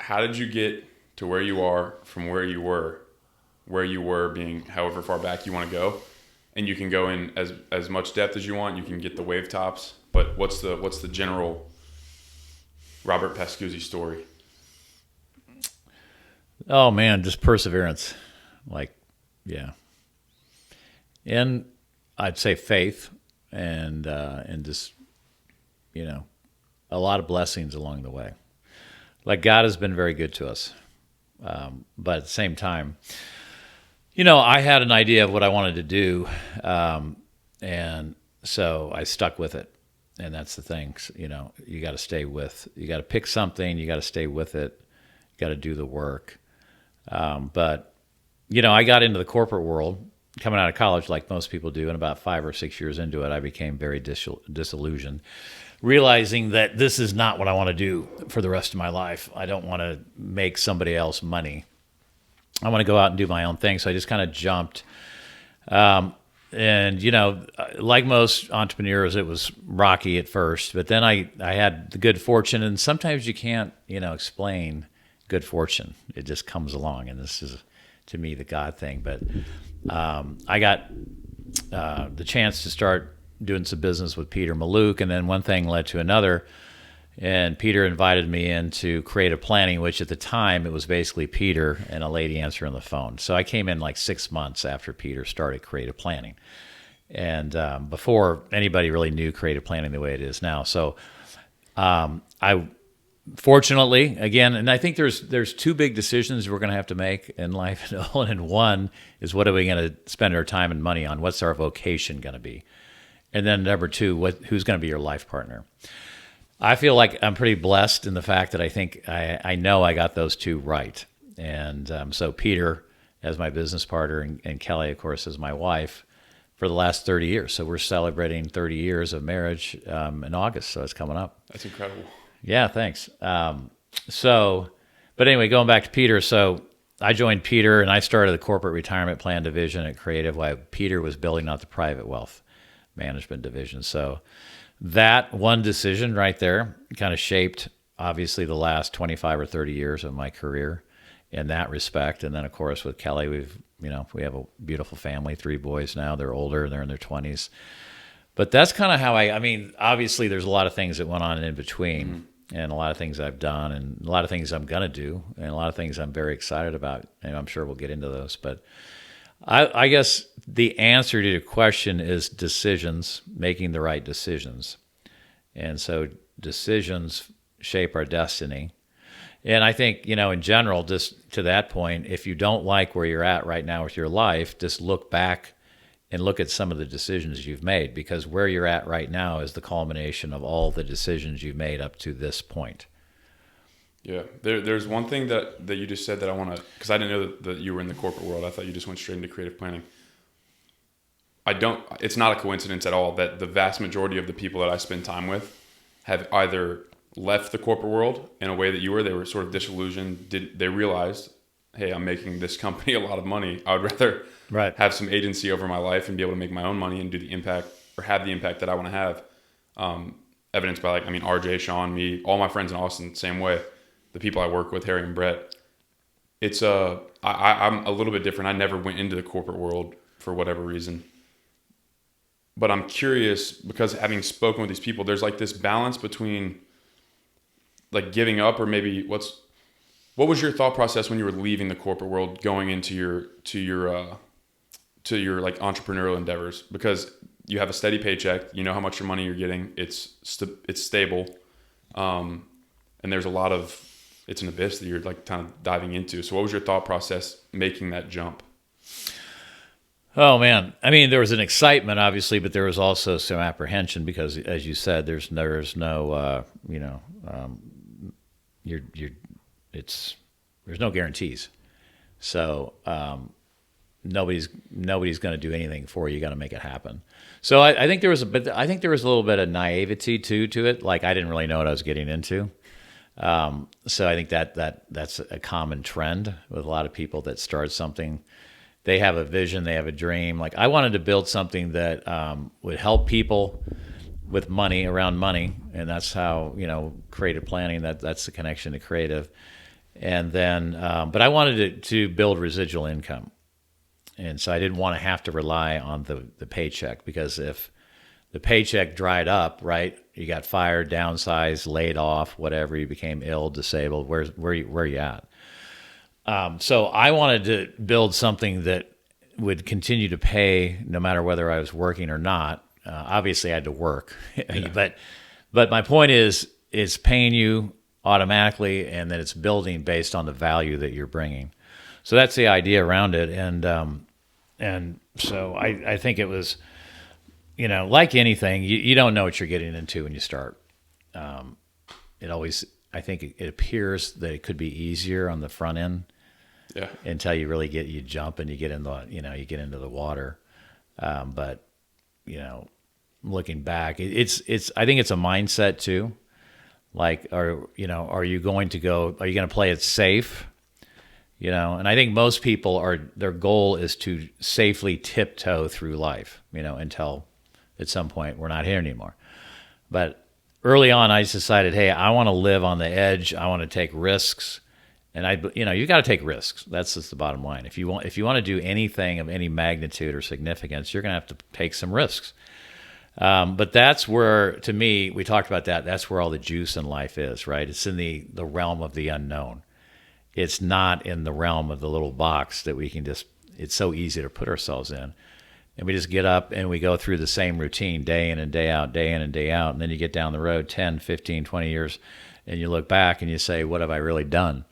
how did you get to where you are from where you were being however far back you want to go? And you can go in as much depth as you want. You can get the wave tops, but what's the general Robert Pascuzzi story? Oh man, just perseverance. Like, yeah. And I'd say faith and just, a lot of blessings along the way. Like God has been very good to us. But at the same time, I had an idea of what I wanted to do. And so I stuck with it. And that's the thing, you got to you got to pick something, you got to stay with it, you got to do the work. But I got into the corporate world coming out of college like most people do, and about 5 or 6 years into it, I became very disillusioned, realizing that this is not what I want to do for the rest of my life. I don't want to make somebody else money. I want to go out and do my own thing. So I just kind of jumped. And, like most entrepreneurs, it was rocky at first, but then I had the good fortune, and sometimes you can't, explain good fortune. It just comes along, and this is, to me, the God thing. But I got the chance to start doing some business with Peter Maluk, and then one thing led to another. And Peter invited me into creative planning, which at the time it was basically Peter and a lady answering the phone. So I came in like 6 months after Peter started creative planning, and before anybody really knew creative planning the way it is now. So I fortunately, again, and I think there's two big decisions we're going to have to make in life, and one is what are we going to spend our time and money on? What's our vocation going to be? And then number two, who's going to be your life partner? I feel like I'm pretty blessed in the fact that I think I know I got those two right. And so Peter as my business partner and Kelly, of course, as my wife for the last 30 years. So we're celebrating 30 years of marriage in August. So it's coming up. That's incredible. Yeah, thanks. But anyway, going back to Peter. So I joined Peter and I started the corporate retirement plan division at Creative while Peter was building out the private wealth management division. So that one decision right there kind of shaped, obviously, the last 25 or 30 years of my career in that respect. And then, of course, with Kelly, we have a beautiful family, 3 boys now. They're older, they're in their 20s. But that's kind of how obviously, there's a lot of things that went on in between, and a lot of things I've done, and a lot of things I'm going to do, and a lot of things I'm very excited about. And I'm sure we'll get into those. But I guess the answer to your question is decisions, making the right decisions. And so decisions shape our destiny. And I think, in general, just to that point, if you don't like where you're at right now with your life, just look back and look at some of the decisions you've made, because where you're at right now is the culmination of all the decisions you've made up to this point. Yeah, there's one thing that you just said that I want to, because I didn't know that you were in the corporate world. I thought you just went straight into creative planning. It's not a coincidence at all that the vast majority of the people that I spend time with have either left the corporate world in a way that you were. They were sort of disillusioned. They realized, hey, I'm making this company a lot of money. I would rather have some agency over my life and be able to make my own money and do the impact, or have the impact that I want to have. Evidenced by RJ, Sean, me, all my friends in Austin, same way. The people I work with, Harry and Brett. I'm a little bit different. I never went into the corporate world for whatever reason. But I'm curious, because having spoken with these people, there's like this balance between like giving up, or maybe what was your thought process when you were leaving the corporate world, going into your like entrepreneurial endeavors? Because you have a steady paycheck, you know how much your money you're getting, it's stable, and there's it's an abyss that you're like kind of diving into. So what was your thought process making that jump? Oh man, I mean, there was an excitement, obviously, but there was also some apprehension because, as you said, there's no, there's no guarantees. So nobody's going to do anything for you. You got to make it happen. So I think there was a little bit of naivety to it. Like I didn't really know what I was getting into. So I think that's a common trend with a lot of people that start something. They have a vision, they have a dream. Like I wanted to build something that would help people with money, around money, and that's how creative planning. That's the connection to creative. And then, but I wanted to build residual income. And so I didn't want to have to rely on the paycheck, because if the paycheck dried up, right, you got fired, downsized, laid off, whatever, you became ill, disabled, where you at? So I wanted to build something that would continue to pay no matter whether I was working or not. Obviously, I had to work, but my point is, it's paying you automatically, and then it's building based on the value that you're bringing. So that's the idea around it, and so I think it was, like anything, you don't know what you're getting into when you start. It always, I think it appears that it could be easier on the front end. Yeah. Until you really you jump and you get in you get into the water. But looking back, it's I think it's a mindset too. Like, are you going to play it safe? And I think most people their goal is to safely tiptoe through life, until at some point we're not here anymore. But early on, I just decided, hey, I want to live on the edge. I want to take risks. And you got to take risks. That's just the bottom line. If you want to do anything of any magnitude or significance, you're going to have to take some risks. But that's where, to me, we talked about that. That's where all the juice in life is, right? It's in the realm of the unknown. It's not in the realm of the little box that we can it's so easy to put ourselves in. And we just get up and we go through the same routine day in and day out, day in and day out. And then you get down the road 10, 15, 20 years, and you look back and you say, what have I really done?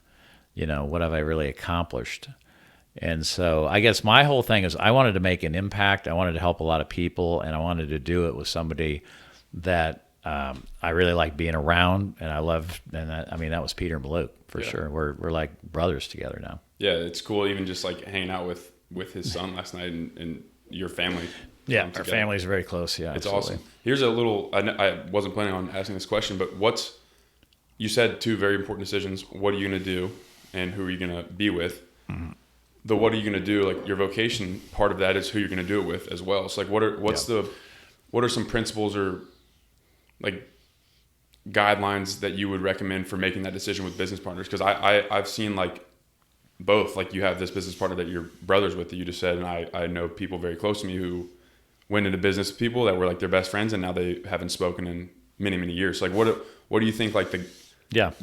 What have I really accomplished? And so I guess my whole thing is I wanted to make an impact. I wanted to help a lot of people, and I wanted to do it with somebody that I really like being around, and I loved. And that was Peter and Maluk for sure. We're like brothers together now. Yeah, it's cool. Even just like hanging out with his son last night and your family. Yeah, our families are very close. Yeah, it's absolutely. awesome. Here's a little. I wasn't planning on asking this question, but you said two very important decisions. What are you going to do, and who are you going to be with? Mm-hmm. The what are you going to do? Like your vocation, part of that is who you're going to do it with as well. So like, what are some principles or like guidelines that you would recommend for making that decision with business partners? Because I've seen like both. Like you have this business partner that you're brothers with that you just said, and I know people very close to me who went into business with people that were like their best friends, and now they haven't spoken in many years. So like what do you think like the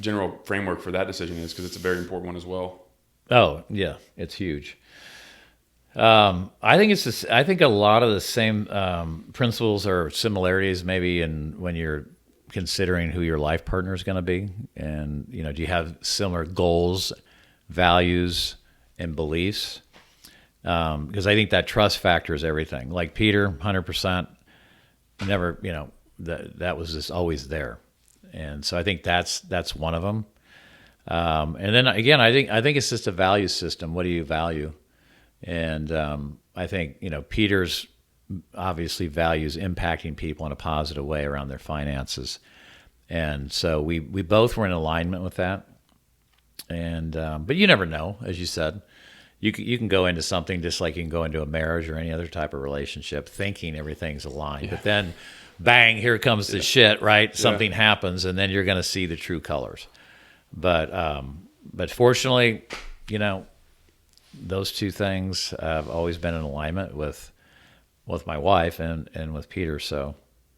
general framework for that decision is? Because it's a very important one as well. Oh yeah, it's huge. I think a lot of the same principles or similarities maybe when you're considering who your life partner is going to be, and do you have similar goals, values, and beliefs? Because I think that trust factor is everything. Like Peter, 100%, never that was just always there, and so I think that's one of them. And then again, I think it's just a value system. What do you value? And I think Peter's obviously values impacting people in a positive way around their finances, and so we both were in alignment with that. And but you never know, as you said, you can go into something just like you can go into a marriage or any other type of relationship thinking everything's aligned, but then bang, here comes the shit, right? Something happens, and then you're going to see the true colors. But fortunately, those two things have always been in alignment with my wife and with Peter. So,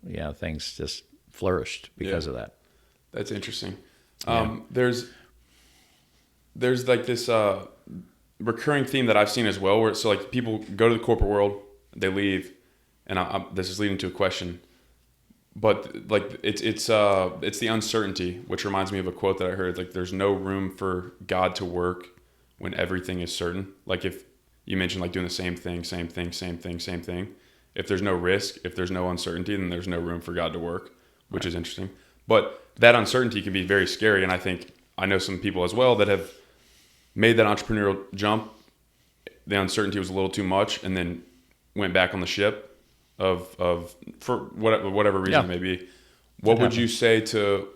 yeah, things just flourished because of that. That's interesting. There's like this recurring theme that I've seen as well, where like people go to the corporate world, they leave, and this is leading to a question. But like it's the uncertainty, which reminds me of a quote that I heard. Like, there's no room for God to work when everything is certain. Like if you mentioned like doing the same thing. If there's no risk, if there's no uncertainty, then there's no room for God to work, which is interesting. But that uncertainty can be very scary, and I think I know some people as well that have made that entrepreneurial jump. The uncertainty was a little too much, and then went back on the ship. For whatever reason it may be. What would you say to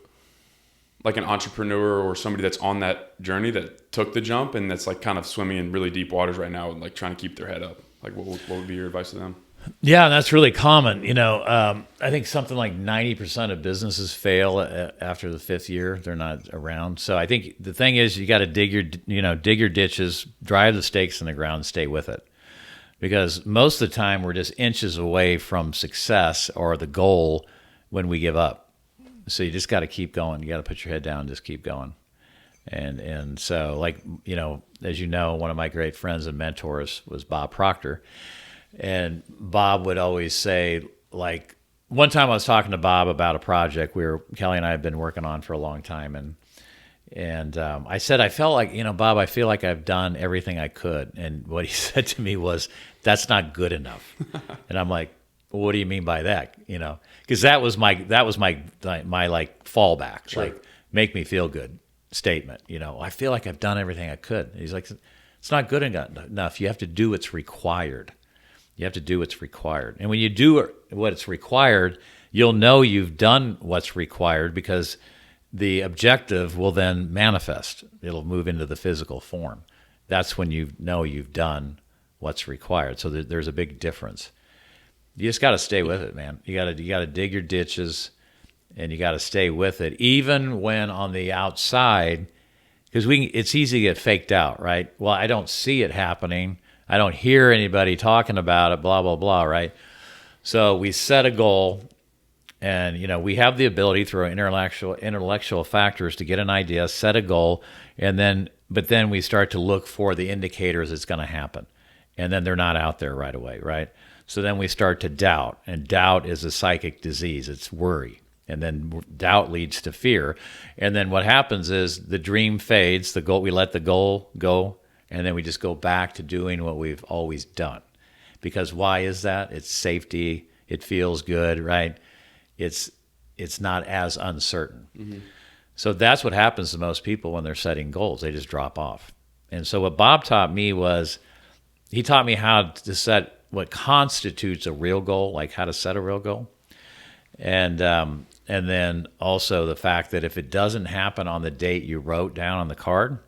like an entrepreneur or somebody that's on that journey that took the jump and that's like kind of swimming in really deep waters right now and like trying to keep their head up? Like what would be your advice to them? Yeah, that's really common. I think something like 90% of businesses fail after the fifth year. They're not around. So I think the thing is you got to dig your ditches, drive the stakes in the ground, and stay with it. Because most of the time we're just inches away from success or the goal when we give up. So you just got to keep going. You got to put your head down and just keep going. And so, like, as you know, one of my great friends and mentors was Bob Proctor. And Bob would always say, like, one time I was talking to Bob about a project Kelly and I had been working on for a long time. And I said, I felt like, Bob, I feel like I've done everything I could. And what he said to me was, that's not good enough. And I'm like, well, what do you mean by that? Because that was my like fallback, Sure. like make me feel good statement. I feel like I've done everything I could. And he's like, it's not good enough. You have to do what's required. You have to do what's required. And when you do what's required, you'll know you've done what's required because the objective will then manifest. It'll move into the physical form. That's when you know you've done what's required. So there's a big difference. You just got to stay with it, man. You got to dig your ditches, and you got to stay with it, even when on the outside, because it's easy to get faked out, right? Well, I don't see it happening. I don't hear anybody talking about it, blah, blah, blah, right? So we set a goal, and, we have the ability through intellectual factors to get an idea, set a goal, but then we start to look for the indicators it's going to happen. And then they're not out there right away, right? So then we start to doubt, and doubt is a psychic disease. It's worry. And then doubt leads to fear. And then what happens is the dream fades, we let the goal go, and then we just go back to doing what we've always done. Because why is that? It's safety. It feels good, right? It's not as uncertain. Mm-hmm. So that's what happens to most people when they're setting goals. They just drop off. And so what Bob taught me was, he taught me how to set what constitutes a real goal, like how to set a real goal. And then also the fact that if it doesn't happen on the date you wrote down on the card,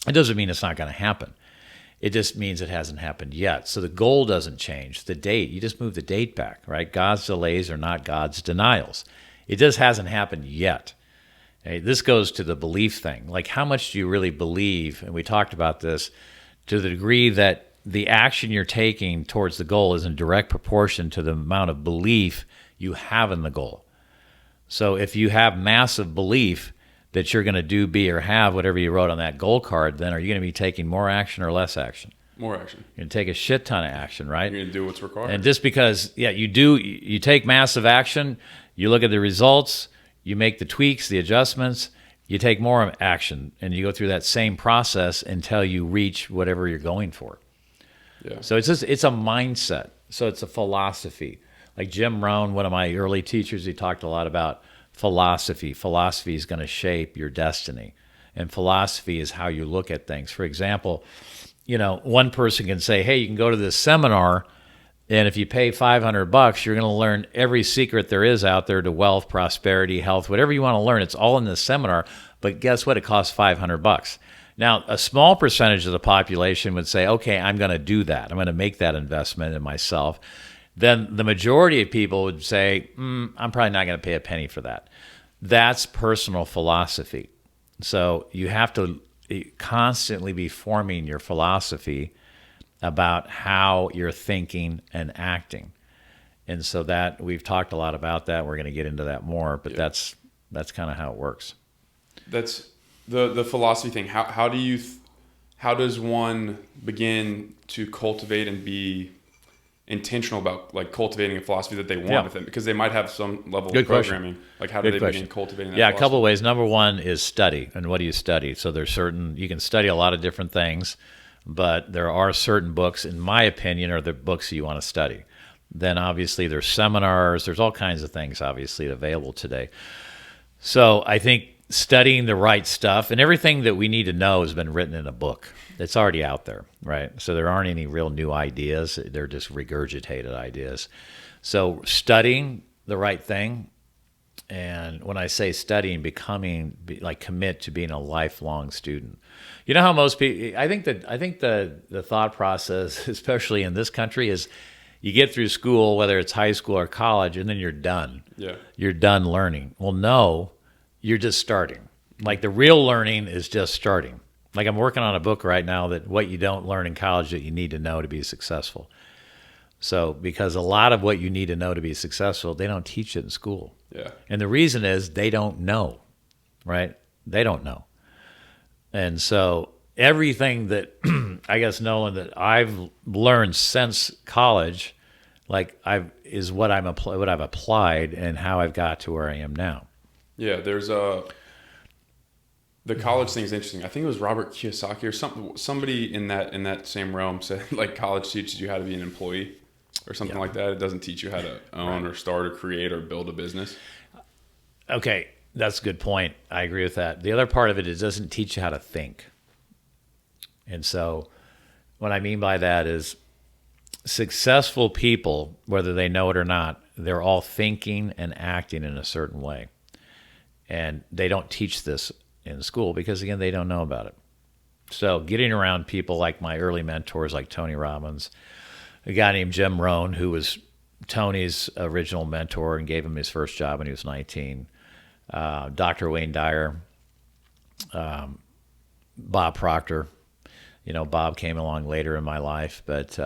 it doesn't mean it's not going to happen. It just means it hasn't happened yet. So the goal doesn't change. The date, you just move the date back, right? God's delays are not God's denials. It just hasn't happened yet. Okay? This goes to the belief thing. Like, how much do you really believe? And we talked about this to the degree that the action you're taking towards the goal is in direct proportion to the amount of belief you have in the goal. So if you have massive belief that you're going to do, be, or have whatever you wrote on that goal card, then are you going to be taking more action or less action? More action. You're going to take a shit ton of action, right? You're going to do what's required. And just because, you take massive action, you look at the results, you make the tweaks, the adjustments, you take more action, and you go through that same process until you reach whatever you're going for. Yeah. So it's a mindset. So it's a philosophy. Like Jim Rohn, one of my early teachers, he talked a lot about philosophy. Philosophy is going to shape your destiny. And philosophy is how you look at things. For example, one person can say, hey, you can go to this seminar, and if you pay $500, you're going to learn every secret there is out there to wealth, prosperity, health, whatever you want to learn. It's all in this seminar. But guess what? It costs $500. Now, a small percentage of the population would say, okay, I'm going to do that. I'm going to make that investment in myself. Then the majority of people would say, I'm probably not going to pay a penny for that. That's personal philosophy. So you have to constantly be forming your philosophy about how you're thinking and acting. And so that we've talked a lot about that. We're going to get into that more, but that's kind of how it works. That's the philosophy thing. How does one begin to cultivate and be intentional about like cultivating a philosophy that they want with them? Because they might have some level of programming. Question. Like how do they begin cultivating that philosophy? A couple of ways. Number one is study. And what do you study? So you can study a lot of different things, but there are certain books, in my opinion, are the books that you want to study. Then obviously there's seminars, there's all kinds of things obviously available today. So I think studying the right stuff, and everything that we need to know has been written in a book. It's already out there, right? So there aren't any real new ideas. They're just regurgitated ideas. So studying the right thing, and when I say studying, commit to being a lifelong student. You know how most people, I think the thought process, especially in this country, is You get through school, whether it's high school or college, and then you're done. Yeah. You're done learning. Well, no, you're just starting. Like the real learning is just starting. Like I'm working on a book right now that what you don't learn in college that you need to know to be successful. So because a lot of what you need to know to be successful, they don't teach it in school. Yeah. And the reason is they don't know, right? They don't know. And so everything that I guess, Nolan, that I've learned since college, like is what what I've applied and how I've got to where I am now. Yeah, there's the college thing is interesting. I think it was Robert Kiyosaki or somebody in that same realm said like college teaches you how to be an employee or something like that. It doesn't teach you how to own or start or create or build a business. Okay, that's a good point. I agree with that. The other part of it is it doesn't teach you how to think. And so what I mean by that is successful people, whether they know it or not, they're all thinking and acting in a certain way. And they don't teach this in school because, again, they don't know about it. So getting around people like my early mentors like Tony Robbins, a guy named Jim Rohn, who was Tony's original mentor and gave him his first job when he was 19, Dr. Wayne Dyer, Bob Proctor. You know, Bob came along later in my life, but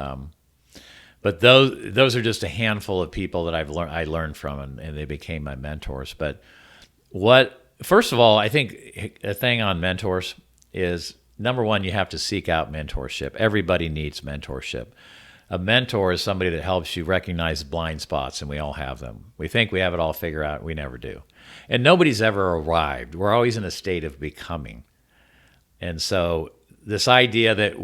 those are just a handful of people that I learned from, and they became my mentors. But first of all, I think a thing on mentors is, number one, you have to seek out mentorship. Everybody needs mentorship. A mentor is somebody that helps you recognize blind spots, and we all have them. We think we have it all figured out. We never do. And nobody's ever arrived. We're always in a state of becoming. And so this idea that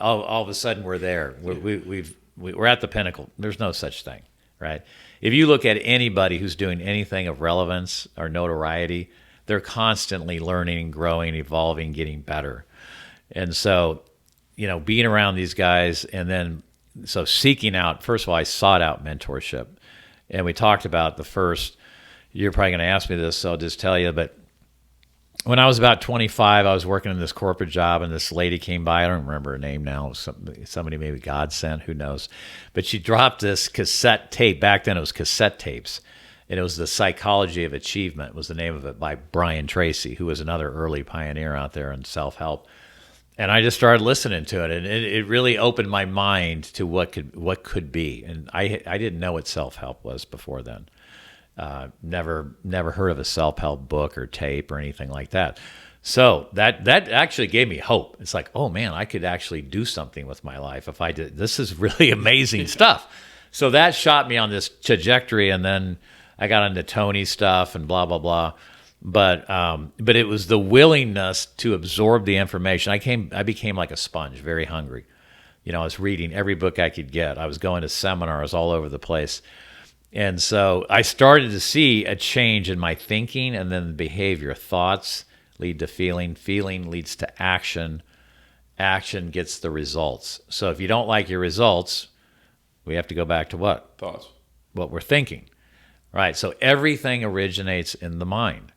all of a sudden we're there, we're at the pinnacle. There's no such thing, right? If you look at anybody who's doing anything of relevance or notoriety, they're constantly learning, growing, evolving, getting better. And so, you know, being around these guys and then so seeking out, first of all, I sought out mentorship. And we talked about the first, you're probably going to ask me this, so I'll just tell you, but when I was about 25, I was working in this corporate job, and this lady came by. I don't remember her name now. Somebody maybe God sent, who knows. But she dropped this cassette tape. Back then it was cassette tapes. And it was The Psychology of Achievement was the name of it, by Brian Tracy, who was another early pioneer out there in self-help. And I just started listening to it, and it really opened my mind to what could be. And I didn't know what self-help was before then. Never heard of a self-help book or tape or anything like that. So that actually gave me hope. It's like, oh man, I could actually do something with my life if I did. This is really amazing stuff. So that shot me on this trajectory, and then I got into Tony stuff and blah blah blah. But it was the willingness to absorb the information. I became like a sponge, very hungry. You know, I was reading every book I could get. I was going to seminars all over the place. And so I started to see a change in my thinking and then the behavior. Thoughts lead to feeling. Feeling leads to action. Action gets the results. So if you don't like your results, we have to go back to what? Thoughts. What we're thinking. Right? So everything originates in the mind.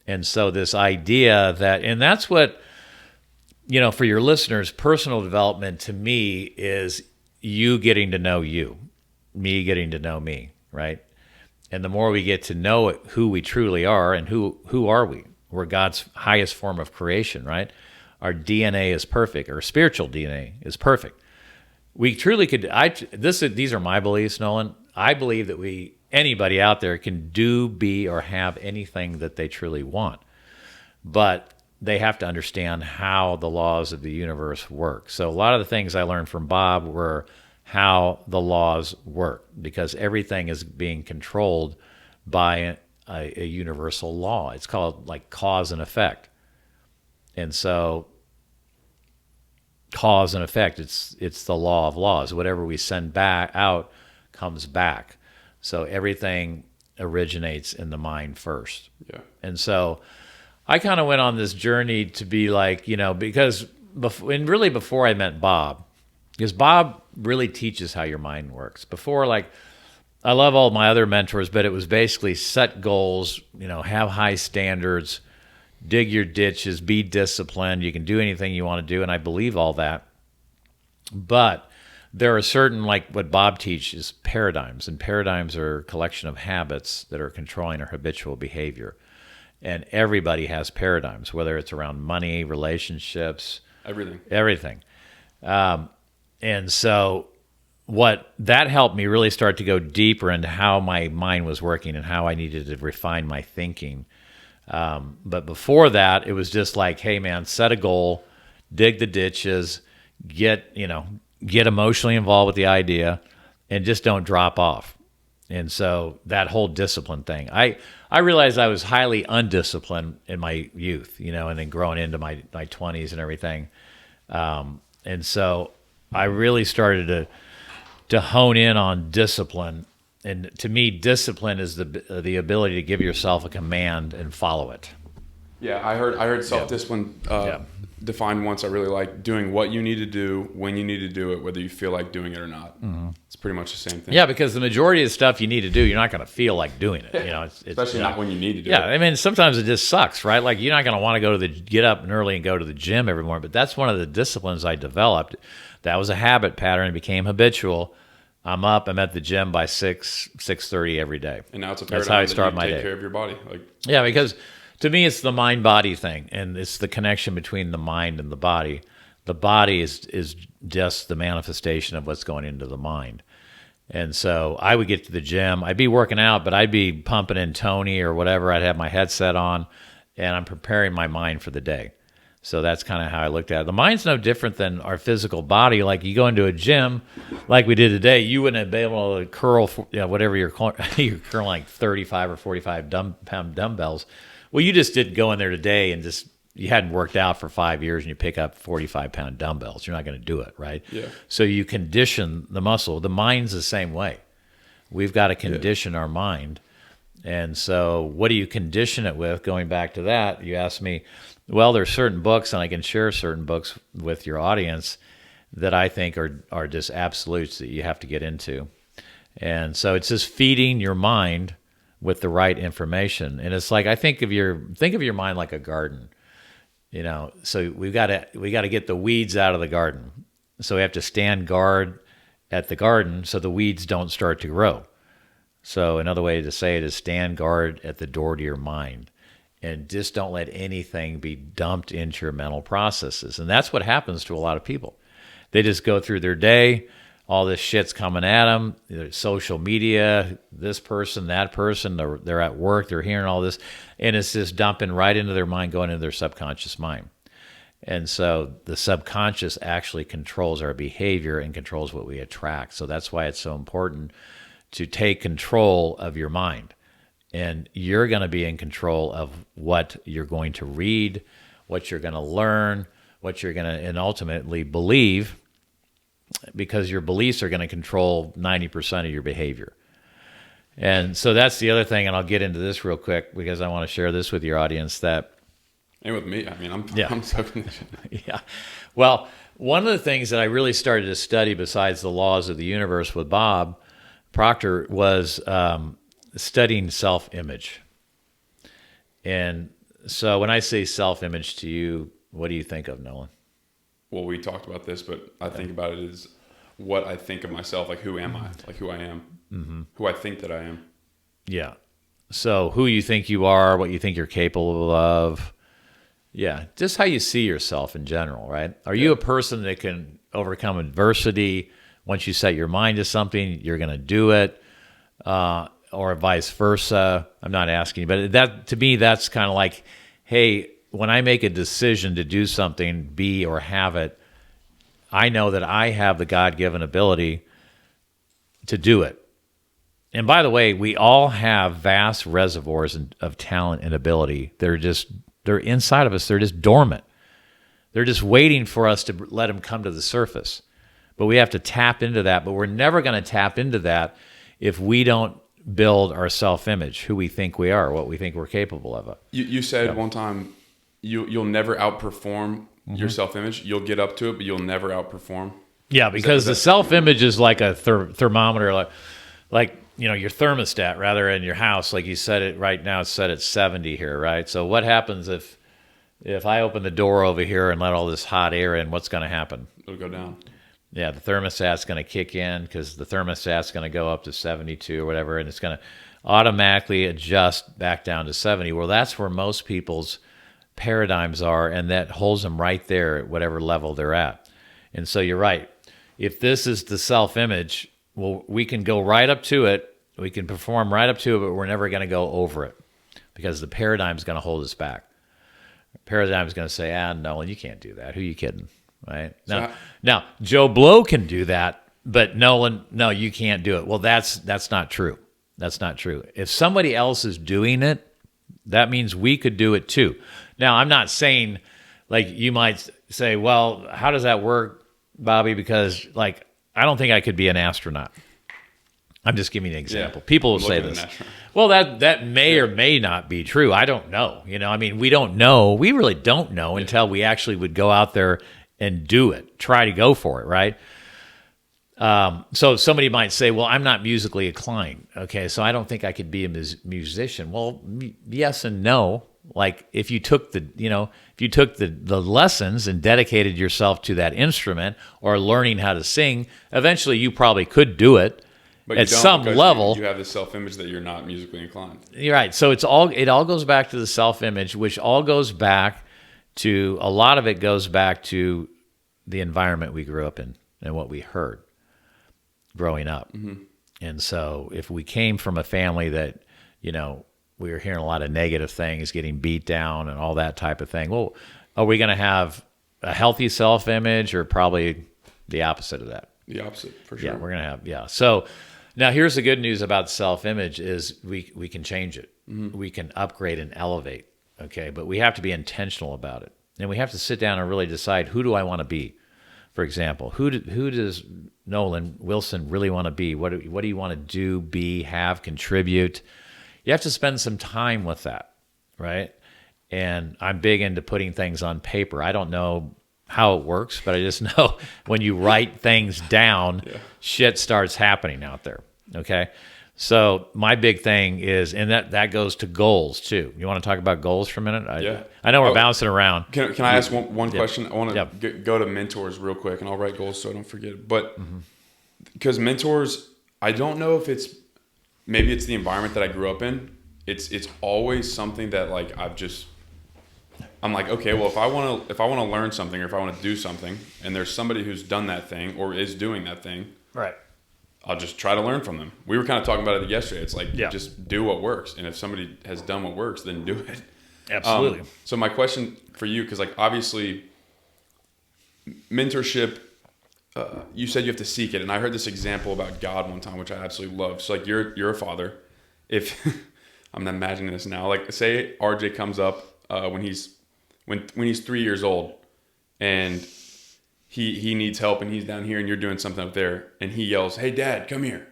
And so this idea that, and that's what, you know, for your listeners, personal development to me is you getting to know you, me getting to know me. Right? And the more we get to know who we truly are, and who are we? We're God's highest form of creation, right? Our DNA is perfect. Our spiritual DNA is perfect. We truly could, these are my beliefs, Nolan. I believe that anybody out there can do, be, or have anything that they truly want. But they have to understand how the laws of the universe work. So a lot of the things I learned from Bob were how the laws work, because everything is being controlled by a universal law. It's called like cause and effect. And so cause and effect, it's the law of laws. Whatever we send back out comes back. So everything originates in the mind first. Yeah. And so I kind of went on this journey to be like, you know, because before I met Bob, because Bob really teaches how your mind works. Before, like, I love all my other mentors, but it was basically set goals, you know, have high standards, dig your ditches, be disciplined. You can do anything you want to do, and I believe all that. But there are certain, like what Bob teaches, paradigms, and paradigms are a collection of habits that are controlling our habitual behavior. And everybody has paradigms, whether it's around money, relationships, everything. And so what that helped me really start to go deeper into how my mind was working and how I needed to refine my thinking. But before that, it was just like, hey man, set a goal, dig the ditches, get emotionally involved with the idea, and just don't drop off. And so that whole discipline thing, I realized I was highly undisciplined in my youth, and then growing into my 20s and everything. And so I really started to hone in on discipline. And to me, discipline is the ability to give yourself a command and follow it. Yeah, I heard self-discipline defined once. I really like doing what you need to do when you need to do it, whether you feel like doing it or not. Mm-hmm. It's pretty much the same thing. Yeah, because the majority of the stuff you need to do, you're not going to feel like doing it. Especially not when you need to do it. Yeah, I mean, sometimes it just sucks, right? Like you're not going to want to get up early and go to the gym every morning. But that's one of the disciplines I developed. That was a habit pattern. It became habitual. I'm at the gym by 6:30 every day. And now it's a paradigm. That's how I start my day. Take care of your body. Yeah, because to me, it's the mind-body thing, and it's the connection between the mind and the body. The body is just the manifestation of what's going into the mind. And so I would get to the gym. I'd be working out, but I'd be pumping in Tony or whatever. I'd have my headset on, and I'm preparing my mind for the day. So that's kind of how I looked at it. The mind's no different than our physical body. Like you go into a gym, like we did today, you wouldn't be able to curl, whatever you're curling like 35 or 45 pound dumbbells. Well, you just didn't go in there today and you hadn't worked out for 5 years and you pick up 45-pound dumbbells. You're not going to do it, right? Yeah. So you condition the muscle. The mind's the same way. We've got to condition our mind. And so what do you condition it with? Going back to that, you asked me, well, there's certain books, and I can share certain books with your audience that I think are just absolutes that you have to get into. And so it's just feeding your mind with the right information. And it's like, I think of your mind like a garden. So we got to get the weeds out of the garden. So we have to stand guard at the garden so the weeds don't start to grow. So another way to say it is stand guard at the door to your mind. And just don't let anything be dumped into your mental processes. And that's what happens to a lot of people. They just go through their day, all this shit's coming at them, social media, this person, that person, they're at work, they're hearing all this, and it's just dumping right into their mind, going into their subconscious mind. And so the subconscious actually controls our behavior and controls what we attract. So that's why it's so important to take control of your mind. And you're going to be in control of what you're going to read, what you're going to learn, what you're going to, and ultimately believe, because your beliefs are going to control 90% of your behavior. And so that's the other thing, and I'll get into this real quick because I want to share this with your audience. And with me, I mean, I'm soaking this shit. Yeah. Well, one of the things that I really started to study besides the laws of the universe with Bob Proctor was studying self-image. And so when I say self-image to you, what do you think of, Nolan? Well, we talked about this, but I think about it as what I think of myself, like who am I, like who I am, who I think that I am. Yeah. So who you think you are, what you think you're capable of. Yeah. Just how you see yourself in general, right? Are you a person that can overcome adversity? Once you set your mind to something, you're going to do it. Or vice versa. I'm not asking you, but that to me, that's kind of like, hey, when I make a decision to do something, be or have it, I know that I have the God-given ability to do it. And by the way, we all have vast reservoirs of talent and ability. They're inside of us. They're just dormant. They're just waiting for us to let them come to the surface. But we have to tap into that. But we're never going to tap into that if we don't build our self-image, who we think we are, what we think we're capable of. You said one time you'll never outperform your self-image. You'll get up to it, but you'll never outperform. Yeah, because the self-image is like a thermometer, like your thermostat rather in your house. Like you said it right now, it's set at 70 here, right? So what happens if I open the door over here and let all this hot air in? What's going to happen? It'll go down. Yeah, the thermostat's going to kick in because the thermostat's going to go up to 72 or whatever, and it's going to automatically adjust back down to 70. Well, that's where most people's paradigms are, and that holds them right there at whatever level they're at. And so you're right. If this is the self-image, well, we can go right up to it. We can perform right up to it, but we're never going to go over it because the paradigm's going to hold us back. The paradigm's going to say, Nolan, you can't do that. Who are you kidding? Right? Now, Joe Blow can do that, but Nolan, no, you can't do it. Well, that's not true. That's not true. If somebody else is doing it, that means we could do it too. Now, I'm not saying, like, you might say, well, how does that work, Bobby? Because, like, I don't think I could be an astronaut. I'm just giving you an example. Yeah, people will say this. Well, that may or may not be true. I don't know. I mean, we don't know. We really don't know until we actually would go out there and do it, try to go for it, right? So somebody might say, well, I'm not musically inclined. Okay, so I don't think I could be a musician. Well, yes and no. Like if you took the lessons and dedicated yourself to that instrument or learning how to sing, eventually you probably could do it. But at some level, you have this self-image that you're not musically inclined. You're right. So it all goes back to the self-image, which all goes back to, a lot of it goes back to the environment we grew up in and what we heard growing up. Mm-hmm. And so if we came from a family that, we were hearing a lot of negative things, getting beat down and all that type of thing, well, are we going to have a healthy self-image or probably the opposite of that? The opposite, for sure. Yeah, we're going to have, So now here's the good news about self-image is we can change it. Mm-hmm. We can upgrade and elevate, okay? But we have to be intentional about it. And we have to sit down and really decide, who do I want to be? For example, who does Nolan Wilson really want to be? What do you want to do, be, have, contribute? You have to spend some time with that, right? And I'm big into putting things on paper. I don't know how it works, but I just know when you write things down, shit starts happening out there, okay? So my big thing is, and that goes to goals too. You want to talk about goals for a minute? I know we're bouncing around. Can I ask one question? I want to go to mentors real quick, and I'll write goals so I don't forget. But because mentors, I don't know if maybe it's the environment that I grew up in. It's always something that like I'm like, okay, well, if I want to learn something or if I want to do something, and there's somebody who's done that thing or is doing that thing, right? I'll just try to learn from them. We were kind of talking about it yesterday. It's like, just do what works. And if somebody has done what works, then do it. Absolutely. So my question for you, because like obviously mentorship, you said you have to seek it. And I heard this example about God one time, which I absolutely love. So like you're a father. If I'm imagining this now, like say RJ comes up when he's 3 years old and he needs help and he's down here and you're doing something up there and he yells, "Hey Dad, come here."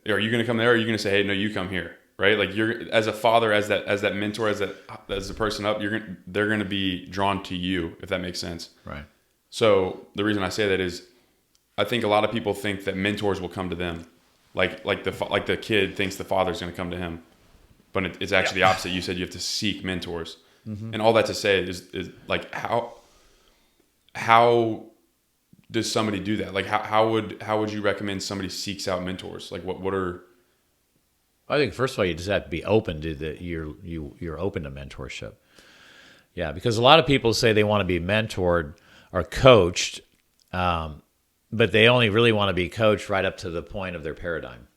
Are you going to come there or are you going to say, "Hey, no, you come here"? Right? Like you're, as a father, as that mentor, as the person up, they're going to be drawn to you, if that makes sense. Right. So the reason I say that is I think a lot of people think that mentors will come to them. Like the kid thinks the father's going to come to him. But it's actually the opposite. You said you have to seek mentors. Mm-hmm. And all that to say is like how does somebody do that? Like how would you recommend somebody seeks out mentors? Like what are? I think first of all you just have to be open to you're open to mentorship. Yeah, because a lot of people say they want to be mentored or coached, but they only really want to be coached right up to the point of their paradigm,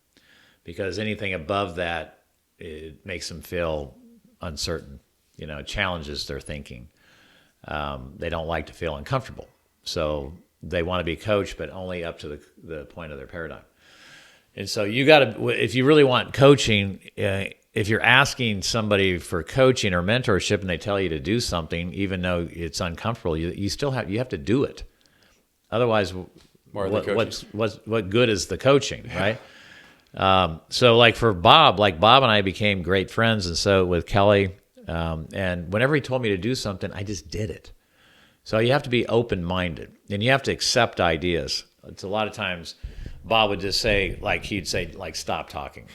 because anything above that, it makes them feel uncertain. It challenges their thinking. They don't like to feel uncomfortable. So they want to be coached, but only up to the point of their paradigm. And so you got to, if you really want coaching, if you're asking somebody for coaching or mentorship and they tell you to do something, even though it's uncomfortable, you still have to do it. Otherwise, what good is the coaching, right? So like for Bob, Bob and I became great friends, and so with Kelly, and whenever he told me to do something, I just did it. So you have to be open-minded, and you have to accept ideas. It's a lot of times Bob would just say, he'd say, stop talking,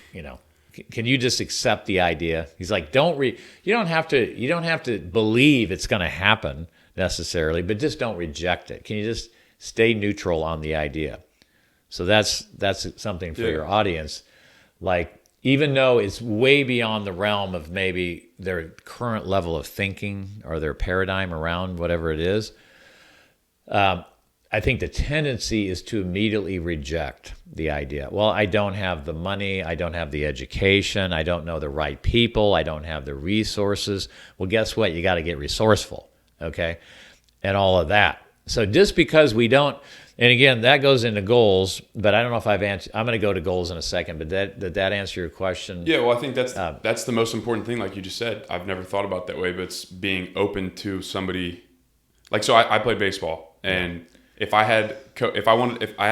Can you just accept the idea? He's like, you don't have to believe it's going to happen necessarily, but just don't reject it. Can you just Stay neutral on the idea. So that's something for your audience. Like, even though it's way beyond the realm of maybe their current level of thinking or their paradigm around whatever it is, I think the tendency is to immediately reject the idea. Well, I don't have the money. I don't have the education. I don't know the right people. I don't have the resources. Well, guess what? You got to get resourceful, okay? And all of that. So just because we don't, and again, that goes into goals, but I don't know if I've answered. I'm going to go to goals in a second, but did that answer your question? Yeah, well, I think that's the most important thing, like you just said. I've never thought about that way, but it's being open to somebody. Like, so I played baseball, and if I had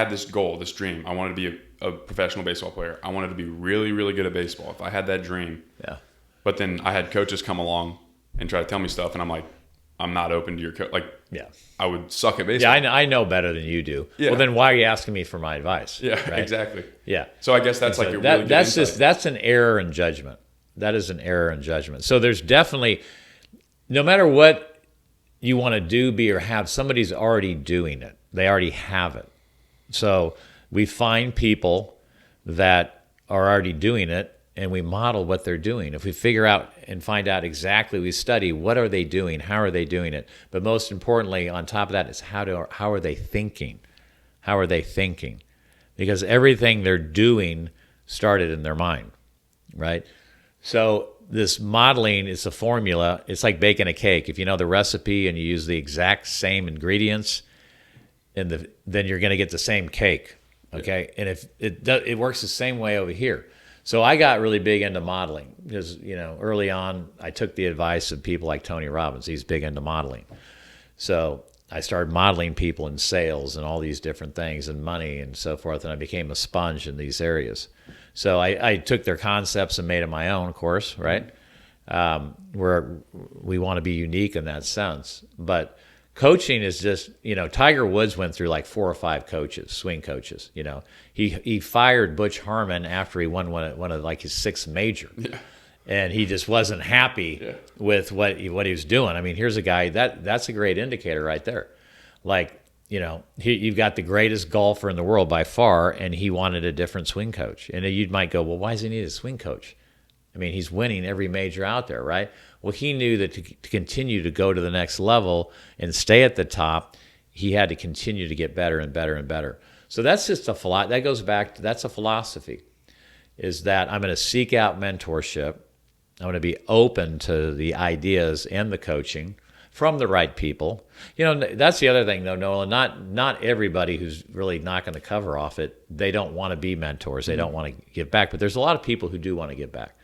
this goal, this dream, I wanted to be a professional baseball player. I wanted to be really, really good at baseball. If I had that dream, but then I had coaches come along and try to tell me stuff, and I'm like, I'm not open to your I would suck at baseball. Yeah, I know better than you do. Yeah. Well, then why are you asking me for my advice? Yeah, right? Exactly. Yeah. So I guess that's like a really good insight. That's an error in judgment. That is an error in judgment. So there's definitely, no matter what you want to do, be, or have, somebody's already doing it. They already have it. So we find people that are already doing it, and we model what they're doing. If we figure out and find out exactly, we study what are they doing, how are they doing it. But most importantly, on top of that, is how are they thinking? How are they thinking? Because everything they're doing started in their mind, right? So this modeling is a formula. It's like baking a cake. If you know the recipe and you use the exact same ingredients, then you're going to get the same cake, okay? And if it works the same way over here. So I got really big into modeling because, early on, I took the advice of people like Tony Robbins. He's big into modeling. So I started modeling people in sales and all these different things and money and so forth, and I became a sponge in these areas. So I took their concepts and made them my own, of course, right? Where we want to be unique in that sense. But coaching is just, Tiger Woods went through like 4 or 5 coaches, swing coaches. He fired Butch Harmon after he won one of like his 6th major, and he just wasn't happy with what he was doing. I mean, here's a guy that's a great indicator right there. Like, you've got the greatest golfer in the world by far, and he wanted a different swing coach. And you might go, well, why does he need a swing coach? I mean, he's winning every major out there, right? Well, he knew that to continue to go to the next level and stay at the top, he had to continue to get better and better and better. So that's just that goes back to, that's a philosophy, is that I'm going to seek out mentorship. I'm going to be open to the ideas and the coaching from the right people. That's the other thing, though, Nolan. Not everybody who's really knocking the cover off it, they don't want to be mentors. They don't want to give back. But there's a lot of people who do want to give back.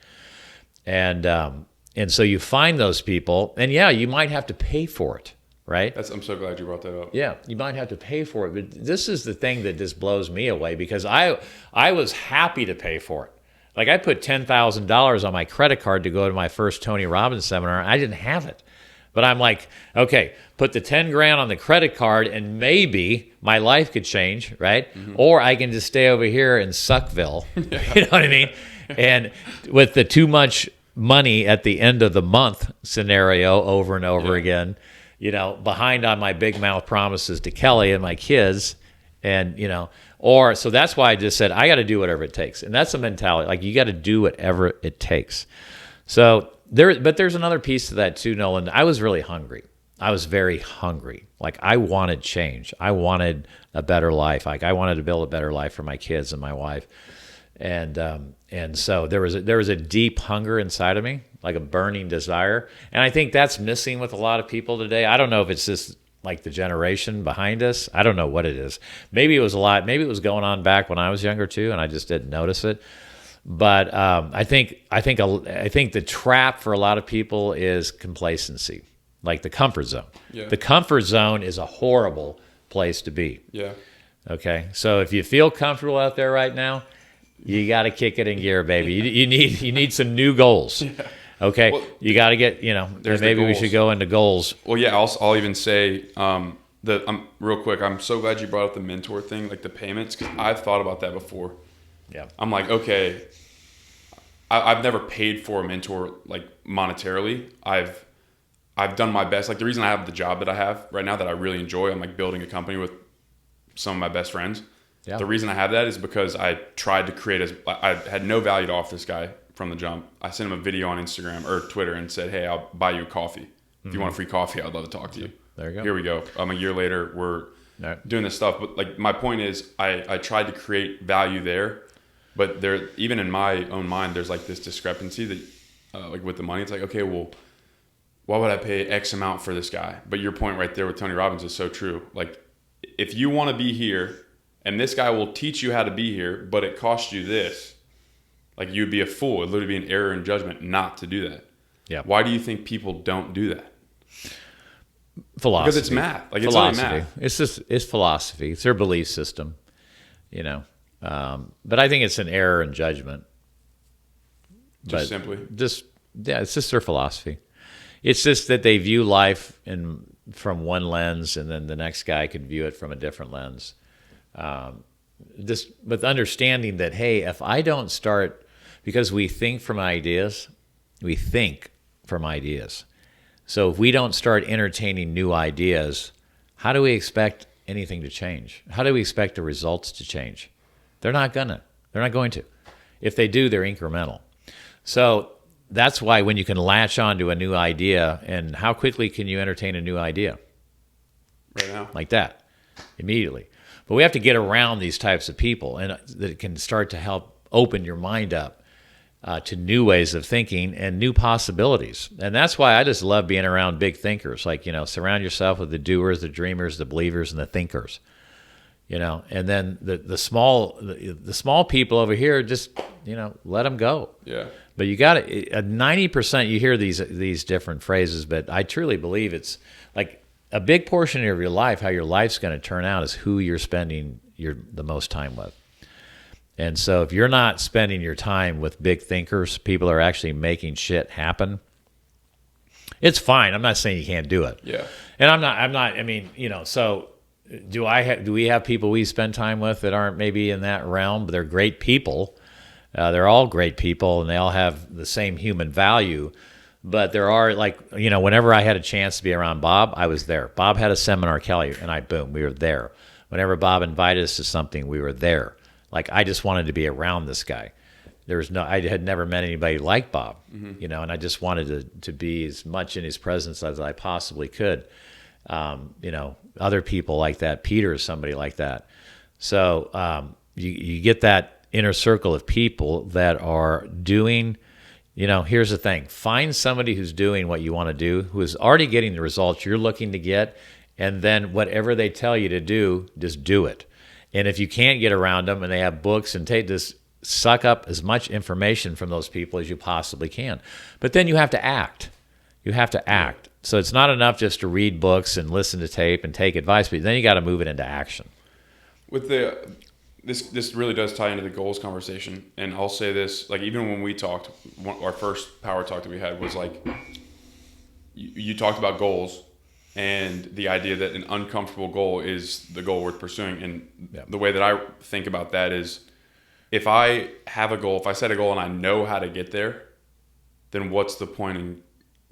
And so you find those people, and you might have to pay for it, right? I'm so glad you brought that up. Yeah, you might have to pay for it. But this is the thing that just blows me away, because I was happy to pay for it. Like, I put $10,000 on my credit card to go to my first Tony Robbins seminar. I didn't have it. But I'm like, okay, put the 10 grand on the credit card and maybe my life could change, right? Mm-hmm. Or I can just stay over here in Suckville. You know what I mean? And with the too much money at the end of the month scenario over and over again, behind on my big mouth promises to Kelly and my kids, and so that's why I just said I got to do whatever it takes. And that's a mentality, like, you got to do whatever it takes. So there's another piece to that too, Nolan. I was really hungry. I was very hungry. Like, I wanted change. I wanted a better life. Like, I wanted to build a better life for my kids and my wife. And so there was a deep hunger inside of me, like a burning desire. And I think that's missing with a lot of people today. I don't know if it's just like the generation behind us. I don't know what it is. Maybe it was going on back when I was younger too, and I just didn't notice it. But I think the trap for a lot of people is complacency, like the comfort zone. Yeah. The comfort zone is a horrible place to be. Yeah. Okay. So if you feel comfortable out there right now, you got to kick it in gear, baby. You need some new goals. Yeah. Okay. Well, you got to get, maybe we should go into goals. Well, yeah. I'll even say real quick. I'm so glad you brought up the mentor thing, like the payments, because I've thought about that before. Yeah. I'm like, okay, I've never paid for a mentor, like, monetarily. I've done my best. Like, the reason I have the job that I have right now that I really enjoy, I'm like building a company with some of my best friends. Yeah. The reason I have that is because I tried to create I had no value to offer this guy from the jump. I sent him a video on Instagram or Twitter and said, hey, I'll buy you a coffee. If you want a free coffee, I'd love to talk to you. There you go. Here we go. A year later, we're doing this stuff. But like my point is, I tried to create value there, but there, even in my own mind, there's like this discrepancy that, like with the money, it's like, okay, well, why would I pay X amount for this guy? But your point right there with Tony Robbins is so true. Like, if you want to be here, and this guy will teach you how to be here, but it costs you this, like you'd be a fool. It'd literally be an error in judgment not to do that. Yeah. Why do you think people don't do that? Philosophy. Because it's math. Like philosophy. It's only math. It's philosophy. It's their belief system, you know. But I think it's an error in judgment. Just simply. It's just their philosophy. It's just that they view life from one lens, and then the next guy could view it from a different lens. Just with understanding that, hey, if I don't start, because we think from ideas. So if we don't start entertaining new ideas, how do we expect anything to change? How do we expect the results to change? They're not going to. If they do, they're incremental. So that's why when you can latch on to a new idea, and how quickly can you entertain a new idea? Right now. Like that, immediately. But we have to get around these types of people, and that can start to help open your mind up to new ways of thinking and new possibilities. And that's why I just love being around big thinkers. Like, surround yourself with the doers, the dreamers, the believers, and the thinkers. And then the small people over here, just let them go. Yeah. But you got to 90%. You hear these different phrases, but I truly believe it's like a big portion of your life. How your life's going to turn out is who you're spending the most time with. And so if you're not spending your time with big thinkers, people are actually making shit happen. It's fine. I'm not saying you can't do it. Yeah. And I'm not. I mean, So do we have people we spend time with that aren't maybe in that realm? But they're great people. They're all great people, and they all have the same human value. But there are, like, whenever I had a chance to be around Bob, I was there. Bob had a seminar, Kelly, and we were there. Whenever Bob invited us to something, we were there. Like, I just wanted to be around this guy. I had never met anybody like Bob, and I just wanted to be as much in his presence as I possibly could. Other people like that. Peter is somebody like that. So you get that inner circle of people that are doing, here's the thing. Find somebody who's doing what you want to do, who is already getting the results you're looking to get, and then whatever they tell you to do, just do it. And if you can't get around them and they have books and just suck up as much information from those people as you possibly can. But then you have to act. So it's not enough just to read books and listen to tape and take advice, but then you got to move it into action. With this really does tie into the goals conversation. And I'll say this, like, even when we talked, our first power talk that we had was like, you talked about goals. And the idea that an uncomfortable goal is the goal worth pursuing. And the way that I think about that is, if I have a goal, if I set a goal and I know how to get there, then what's the point in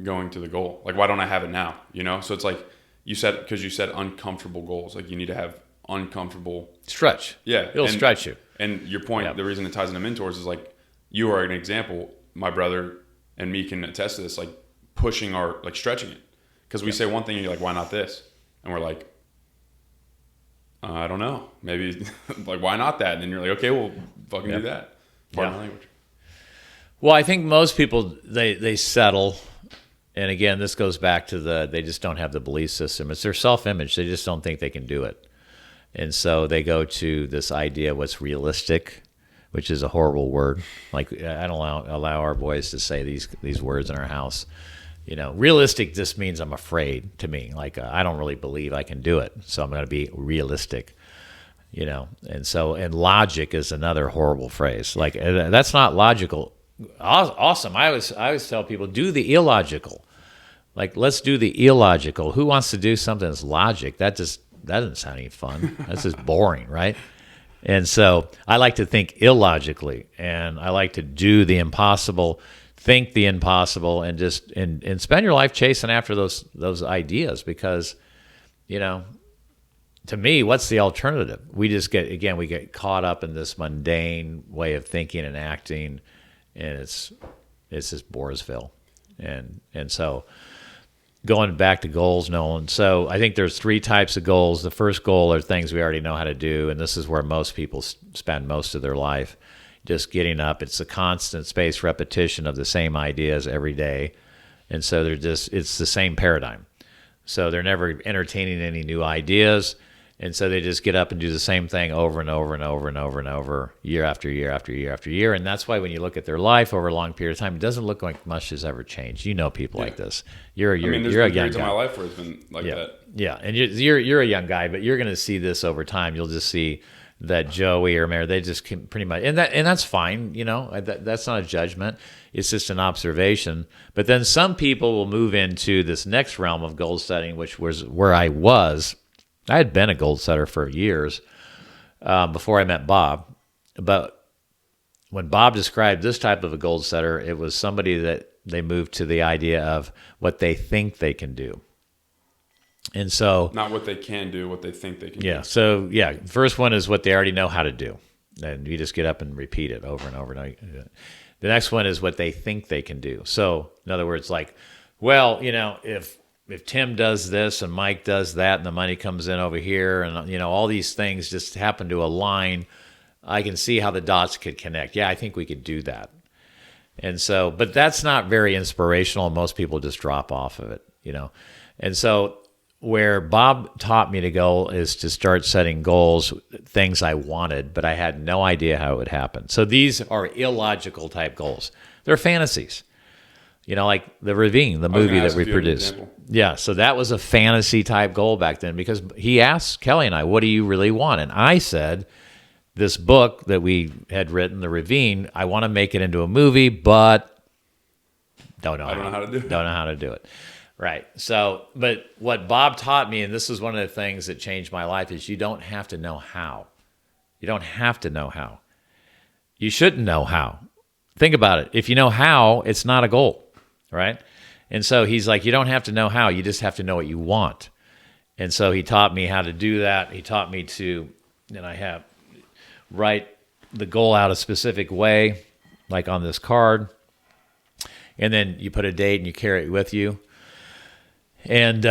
going to the goal? Like, why don't I have it now? So it's like because you said uncomfortable goals. Like, you need to have uncomfortable stretch. Yeah. It'll stretch you. And your point, the reason it ties into mentors is, like, you are an example. My brother and me can attest to this, like, pushing stretching it. Because we say one thing and you're like, why not this? And we're like, I don't know. Maybe, like, why not that? And then you're like, okay, well, fucking do that. Pardon my language. Well, I think most people, they settle. And again, this goes back to they just don't have the belief system. It's their self-image. They just don't think they can do it. And so they go to this idea of what's realistic, which is a horrible word. Like, I don't allow our boys to say these words in our house. Realistic just means I'm afraid to me. Like, I don't really believe I can do it, so I'm going to be realistic. And logic is another horrible phrase. Like, that's not logical. Awesome. I always tell people, do the illogical. Like, let's do the illogical. Who wants to do something that's logic? That doesn't sound any fun. That's just boring, right? And so I like to think illogically, and I like to do the impossible. Think the impossible, and just and spend your life chasing after those ideas, because to me, what's the alternative? We get caught up in this mundane way of thinking and acting, and it's just Boresville. And so going back to goals, Nolan. So I think there's 3 types of goals. The first goal are things we already know how to do, and this is where most people spend most of their life, just getting up. It's a constant spaced repetition of the same ideas every day, and so it's the same paradigm. So they're never entertaining any new ideas. And so they just get up and do the same thing over and over and over and over and over, year after year after year after year. And that's why when you look at their life over a long period of time, it doesn't look like much has ever changed. You know people like this. You're a young guy. There's periods in my life where it's been like that. Yeah, and you're a young guy, but you're going to see this over time. You'll just see that Joey or Mary, they just can pretty much, and that's fine. That's not a judgment. It's just an observation. But then some people will move into this next realm of goal setting, which was where I was. I had been a goal setter for years before I met Bob. But when Bob described this type of a goal setter, it was somebody that they moved to the idea of what they think they can do. And so... Not what they can do, what they think they can do. Yeah. So, first one is what they already know how to do. And you just get up and repeat it over and over and over. The next one is what they think they can do. So, in other words, like, well, if Tim does this and Mike does that and the money comes in over here and, all these things just happen to align, I can see how the dots could connect. Yeah, I think we could do that. And so, but that's not very inspirational. Most people just drop off of it, And so where Bob taught me to go is to start setting goals, things I wanted, but I had no idea how it would happen. So these are illogical type goals. They're fantasies. Like the Ravine, the movie that we produced. Yeah, so that was a fantasy type goal back then because he asked Kelly and I, what do you really want? And I said, this book that we had written, The Ravine, I want to make it into a movie, but don't know how to do it. Don't know how to do it. Right. So, but what Bob taught me, and this is one of the things that changed my life, is you don't have to know how. You don't have to know how. You shouldn't know how. Think about it. If you know how, it's not a goal, right? And so he's like, you don't have to know how. You just have to know what you want. And so he taught me how to do that. He taught me to, and I have, write the goal out a specific way, like on this card. And then you put a date and you carry it with you. And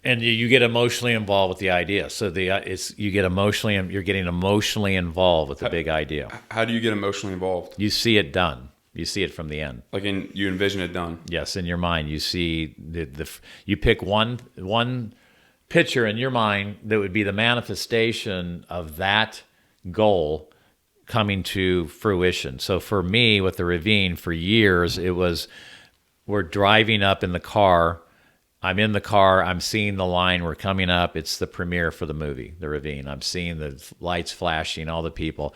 you get emotionally involved with the idea. So you're getting emotionally involved with the big idea. How do you get emotionally involved? You see it done. You see it from the end. Like you envision it done. Yes, in your mind, you see you pick one picture in your mind that would be the manifestation of that goal coming to fruition. So for me, with the Ravine, for years, it was we're driving up in the car. I'm in the car. I'm seeing the line. We're coming up. It's the premiere for the movie, The Ravine. I'm seeing the lights flashing, all the people.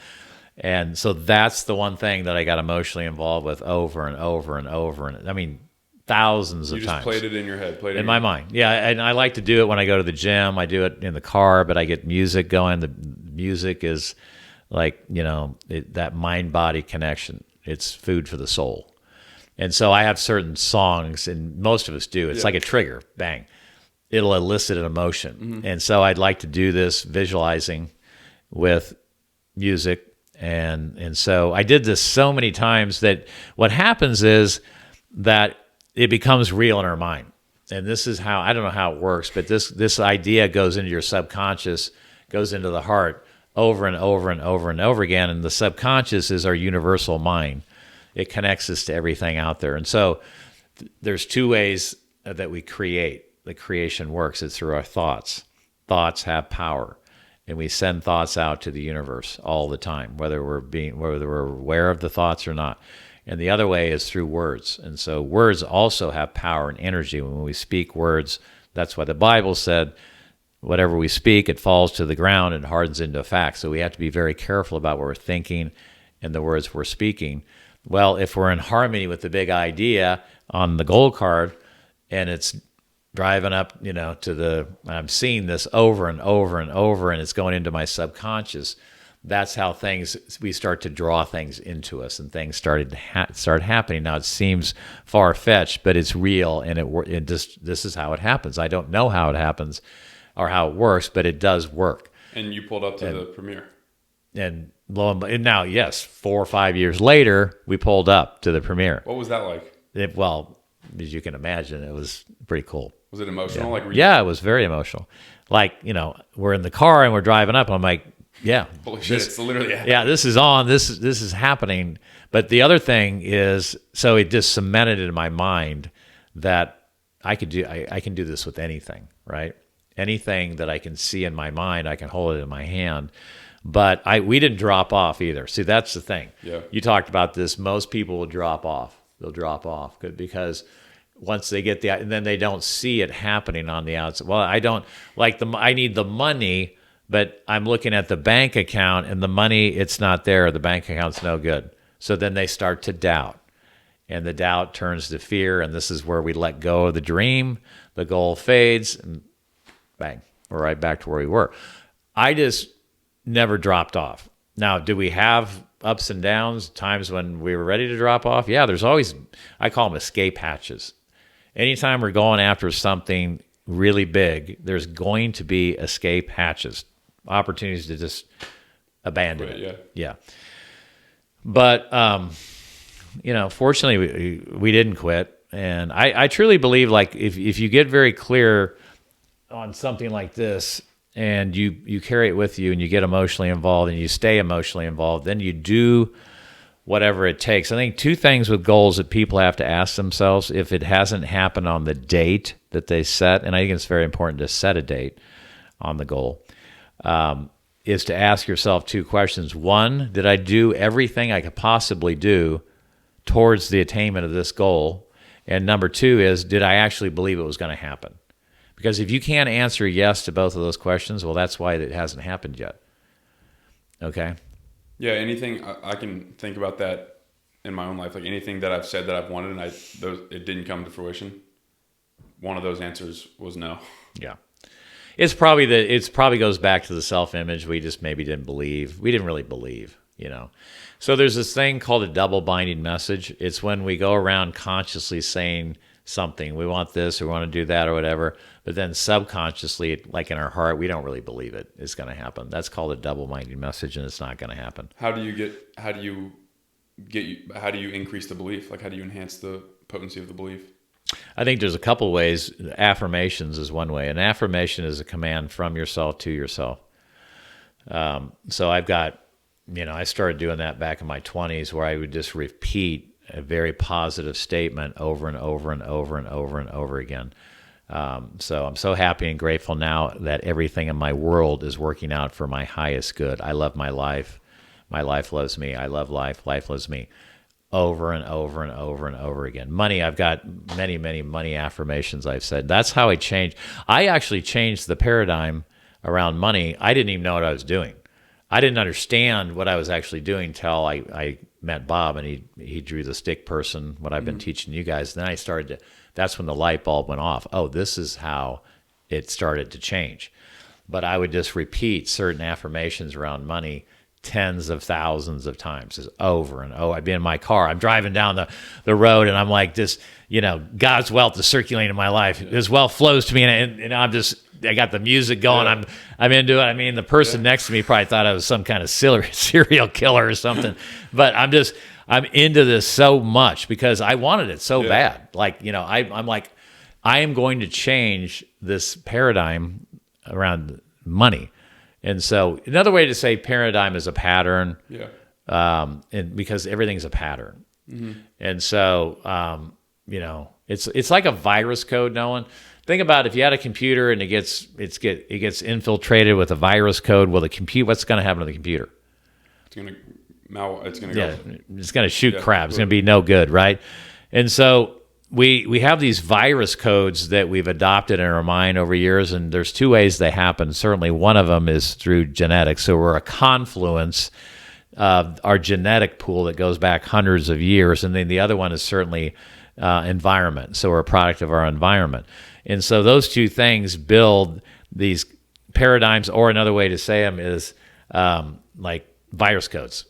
And so that's the one thing that I got emotionally involved with over and over and over. And I mean, thousands of times. You just played it in your head. In my mind. Yeah, and I like to do it when I go to the gym. I do it in the car, but I get music going. The music is like, that mind-body connection. It's food for the soul. And so I have certain songs, and most of us do. It's like a trigger, bang. It'll elicit an emotion. Mm-hmm. And so I'd like to do this visualizing with music. And so I did this so many times that what happens is that it becomes real in our mind. And this is how, I don't know how it works, but this idea goes into your subconscious, goes into the heart over and over and over and over again. And the subconscious is our universal mind. It connects us to everything out there. And so there's 2 ways that we create. The creation works. It's through our thoughts. Thoughts have power. And we send thoughts out to the universe all the time, whether we're aware of the thoughts or not. And the other way is through words. And so words also have power and energy. When we speak words, that's why the Bible said, whatever we speak, it falls to the ground and hardens into a fact. So we have to be very careful about what we're thinking and the words we're speaking. Well, if we're in harmony with the big idea on the goal card and it's driving up, I'm seeing this over and over and over and it's going into my subconscious, that's how we start to draw things into us and things start happening. Now, it seems far-fetched, but it's real and this is how it happens. I don't know how it happens. or how it works, but it does work. And you pulled up to the premiere. And and now, yes, 4 or 5 years later, we pulled up to the premiere. What was that like? Well, as you can imagine, it was pretty cool. Was it emotional? Yeah, it was very emotional. Like, we're in the car and we're driving up. I'm like, yeah. Holy shit, it's literally happening. Yeah, this is on. This is happening. But the other thing is, so it just cemented in my mind that I can do this with anything, right? Anything that I can see in my mind, I can hold it in my hand. But we didn't drop off either. See, that's the thing. Yeah. You talked about this. Most people will drop off. They'll drop off because once they get and then they don't see it happening on the outside. Well, I don't like I need the money, but I'm looking at the bank account and the money, it's not there. The bank account's no good. So then they start to doubt. And the doubt turns to fear. And this is where we let go of the dream. The goal fades. And bang, we're right back to where we were. I just never dropped off. Now, do we have ups and downs, times when we were ready to drop off? Yeah, there's always, I call them escape hatches. Anytime we're going after something really big, there's going to be escape hatches, opportunities to just abandon it. Yeah. But, fortunately, we didn't quit. And I truly believe, like, if you get very clear on something like this, and you carry it with you and you get emotionally involved and you stay emotionally involved, then you do whatever it takes. I think 2 things with goals that people have to ask themselves if it hasn't happened on the date that they set, and I think it's very important to set a date on the goal, is to ask yourself 2 questions. 1, did I do everything I could possibly do towards the attainment of this goal? And number 2 is, did I actually believe it was going to happen? Because if you can't answer yes to both of those questions, well, that's why it hasn't happened yet. Okay? Yeah, anything, I can think about that in my own life. Like anything that I've said that I've wanted and it didn't come to fruition, one of those answers was no. Yeah. It's probably goes back to the self-image. We just maybe didn't believe. We didn't really believe, So there's this thing called a double binding message. It's when we go around consciously saying something. We want this, or we want to do that, or whatever. But then subconsciously, like in our heart, we don't really believe it's going to happen. That's called a double-minded message, and it's not going to happen. How do you increase the belief? Like, how do you enhance the potency of the belief? I think there's a couple ways. Affirmations is one way. An affirmation is a command from yourself to yourself. So I've got, I started doing that back in my 20s, where I would just repeat a very positive statement over and over and over and over and over again. So I'm so happy and grateful now that everything in my world is working out for my highest good. I love my life. My life loves me. I love life. Life loves me. Over and over and over and over again. Money, I've got many, many money affirmations I've said. That's how I changed. I actually changed the paradigm around money. I didn't even know what I was doing. I didn't understand what I was actually doing until I met Bob, and he drew the stick person, what I've been teaching you guys. Then that's when the light bulb went off. Oh, this is how it started to change. But I would just repeat certain affirmations around money tens of thousands of times, just over and over. I'd be in my car. I'm driving down the road, and I'm like, this, God's wealth is circulating in my life. His wealth flows to me, and I got the music going. Yeah. I'm into it. I mean, the person next to me probably thought I was some kind of serial killer or something. But I'm into this so much because I wanted it so bad. Like, I'm like, I am going to change this paradigm around money. And so another way to say paradigm is a pattern. Yeah. And because everything's a pattern. Mm-hmm. And so, it's like a virus code, Nolan. Think about if you had a computer and it gets infiltrated with a virus code. Well, what's going to happen to the computer? It's going to go. It's going to shoot crap. It's going to be no good, right? And so we have these virus codes that we've adopted in our mind over years, and there's 2 ways they happen. Certainly one of them is through genetics. So we're a confluence of our genetic pool that goes back hundreds of years, and then the other one is certainly environment. So we're a product of our environment. And so those 2 things build these paradigms, or another way to say them is like virus codes.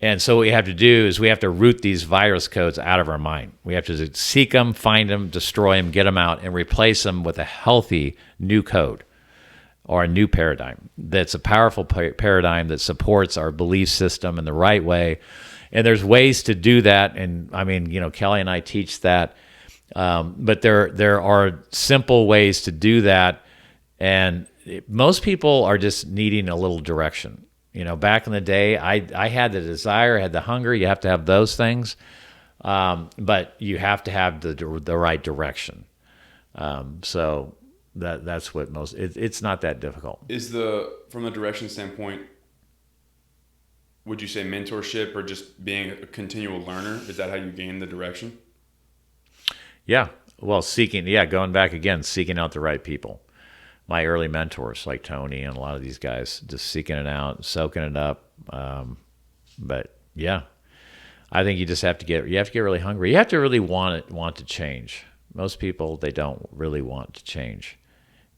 And so what we have to do is we have to root these virus codes out of our mind. We have to seek them, find them, destroy them, get them out, and replace them with a healthy new code. or a new paradigm that's a powerful paradigm that supports our belief system in the right way. And there's ways to do that. And I mean, Kelly and I teach that. But there are simple ways to do that. And most people are just needing a little direction. Back in the day, I had the desire, I had the hunger. You have to have those things. But you have to have the right direction. So that's what it's not that difficult. From the direction standpoint, would you say mentorship or just being a continual learner? Is that how you gain the direction? Yeah. Well, going back again, seeking out the right people. My early mentors like Tony and a lot of these guys, just seeking it out, soaking it up. But yeah, I think you just have to get really hungry. You have to really want to change. Most people, they don't really want to change.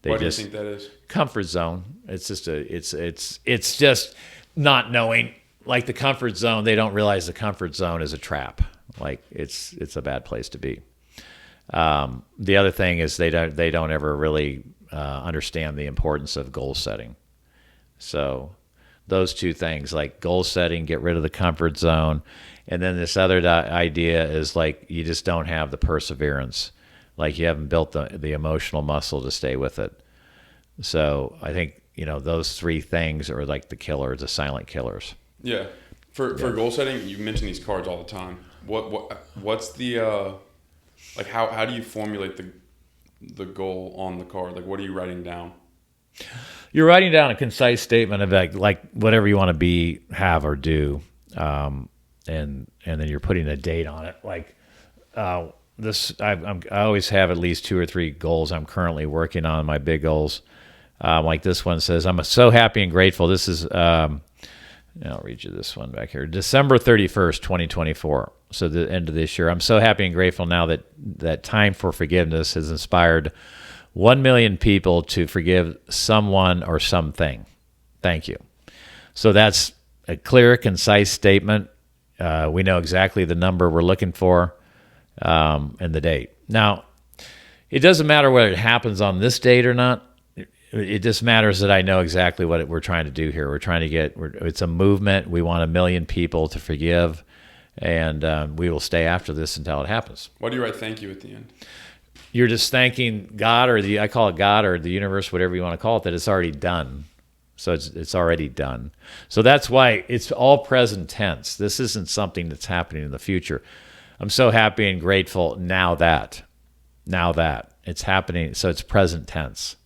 Why do you think that is? Comfort zone. It's just it's just not knowing. Like the comfort zone, they don't realize the comfort zone is a trap. Like it's a bad place to be. The other thing is they don't ever really understand the importance of goal setting. So those two things, like goal setting, get rid of the comfort zone, and then this other idea is like you just don't have the perseverance. Like you haven't built the emotional muscle to stay with it. So I think those three things are like the silent killers. Yeah. For goal setting, you mention these cards all the time. What's the like how do you formulate the goal on the card? Like what are you writing down? You're writing down a concise statement of like whatever you want to be, have, or do, and then you're putting a date on it. Like this, I always have at least 2 or 3 goals I'm currently working on. My big goals, like this one says, I'm so happy and grateful. This is. I'll read you this one back here. December 31st, 2024. So the end of this year. I'm so happy and grateful now that Time for Forgiveness has inspired 1 million people to forgive someone or something. Thank you. So that's a clear, concise statement. We know exactly the number we're looking for and the date. Now, it doesn't matter whether it happens on this date or not. It just matters that I know exactly what we're trying to do here. We're trying to it's a movement. We want 1 million people to forgive, and we will stay after this until it happens. Why do you write thank you at the end? You're just thanking God, I call it God or the universe, whatever you want to call it, that it's already done. So it's already done. So that's why it's all present tense. This isn't something that's happening in the future. I'm so happy and grateful now that it's happening. So it's present tense.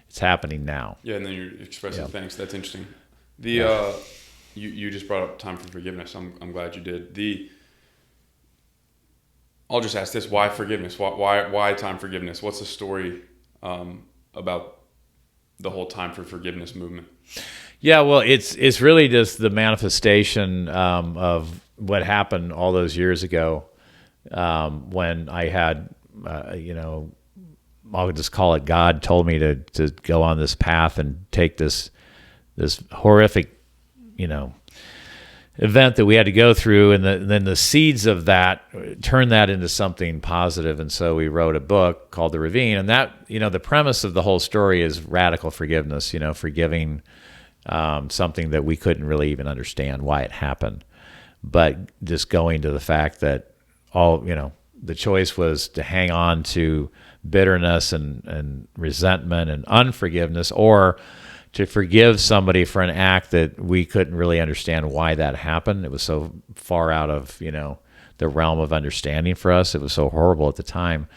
It's happening now. Yeah, and then you're expressing thanks. That's interesting. You just brought up time for forgiveness. I'm glad you did. I'll just ask this: why forgiveness? Why time forgiveness? What's the story about the whole time for forgiveness movement? Yeah, well, it's really just the manifestation of what happened all those years ago when I had I'll just call it God told me to go on this path and take this horrific, event that we had to go through, and then the seeds of that turned that into something positive. And so we wrote a book called The Ravine, and that, the premise of the whole story is radical forgiveness, forgiving something that we couldn't really even understand why it happened, but just going to the fact that the choice was to hang on to bitterness and resentment and unforgiveness, or to forgive somebody for an act that we couldn't really understand why that happened. It was so far out of, the realm of understanding for us. It was so horrible at the time.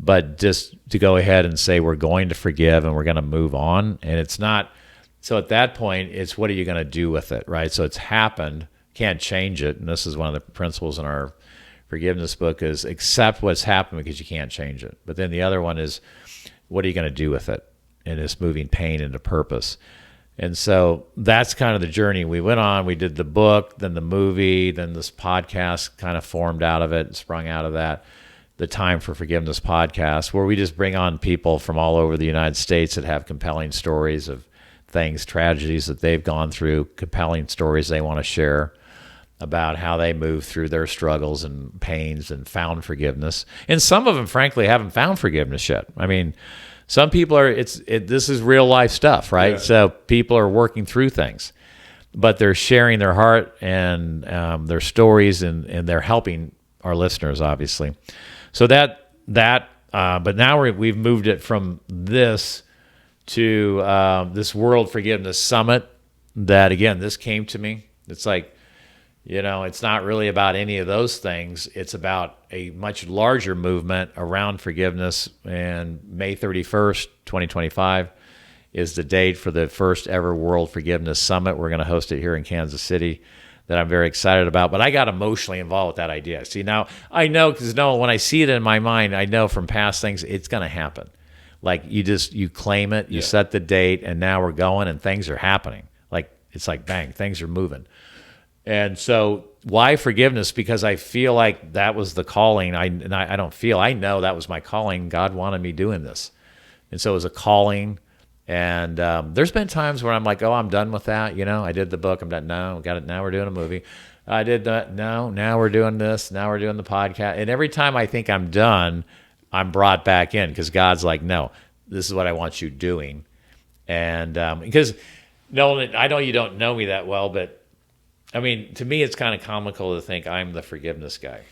But just to go ahead and say we're going to forgive and we're going to move on. And it's not, so at that point, it's what are you going to do with it, right? So it's happened, can't change it. And this is one of the principles in our forgiveness book is accept what's happened because you can't change it. But then the other one is, what are you going to do with it? And it's moving pain into purpose. And so that's kind of the journey we went on. We did the book, then the movie, then this podcast kind of formed out of it, sprung out of that, the Time for Forgiveness podcast, where we just bring on people from all over the United States that have compelling stories of things, tragedies that they've gone through, compelling stories they want to share about how they moved through their struggles and pains and found forgiveness. And some of them, frankly, haven't found forgiveness yet. I mean, Some people are. This is real life stuff, right? Yeah. So people are working through things, but they're sharing their heart and their stories, and they're helping our listeners, obviously. So but now we've moved it from this to this World Forgiveness Summit. That again, this came to me. It's like, it's not really about any of those things. It's about a much larger movement around forgiveness. And May 31st, 2025 is the date for the first ever World Forgiveness Summit. We're going to host it here in Kansas City, that I'm very excited about. But I got emotionally involved with that idea. See, now I know, because when I see it in my mind, I know from past things, it's going to happen. Like you claim it, you set the date, and now we're going and things are happening. Like, it's like, bang, things are moving. And so why forgiveness? Because I feel like that was the calling. I know that was my calling. God wanted me doing this. And so it was a calling. And there's been times where I'm like, oh, I'm done with that. I did the book. I'm done. No, got it. Now we're doing a movie. I did that. No, now we're doing this. Now we're doing the podcast. And every time I think I'm done, I'm brought back in, because God's like, no, this is what I want you doing. And because, Nolan, I know you don't know me that well, but I mean, to me, it's kind of comical to think I'm the forgiveness guy.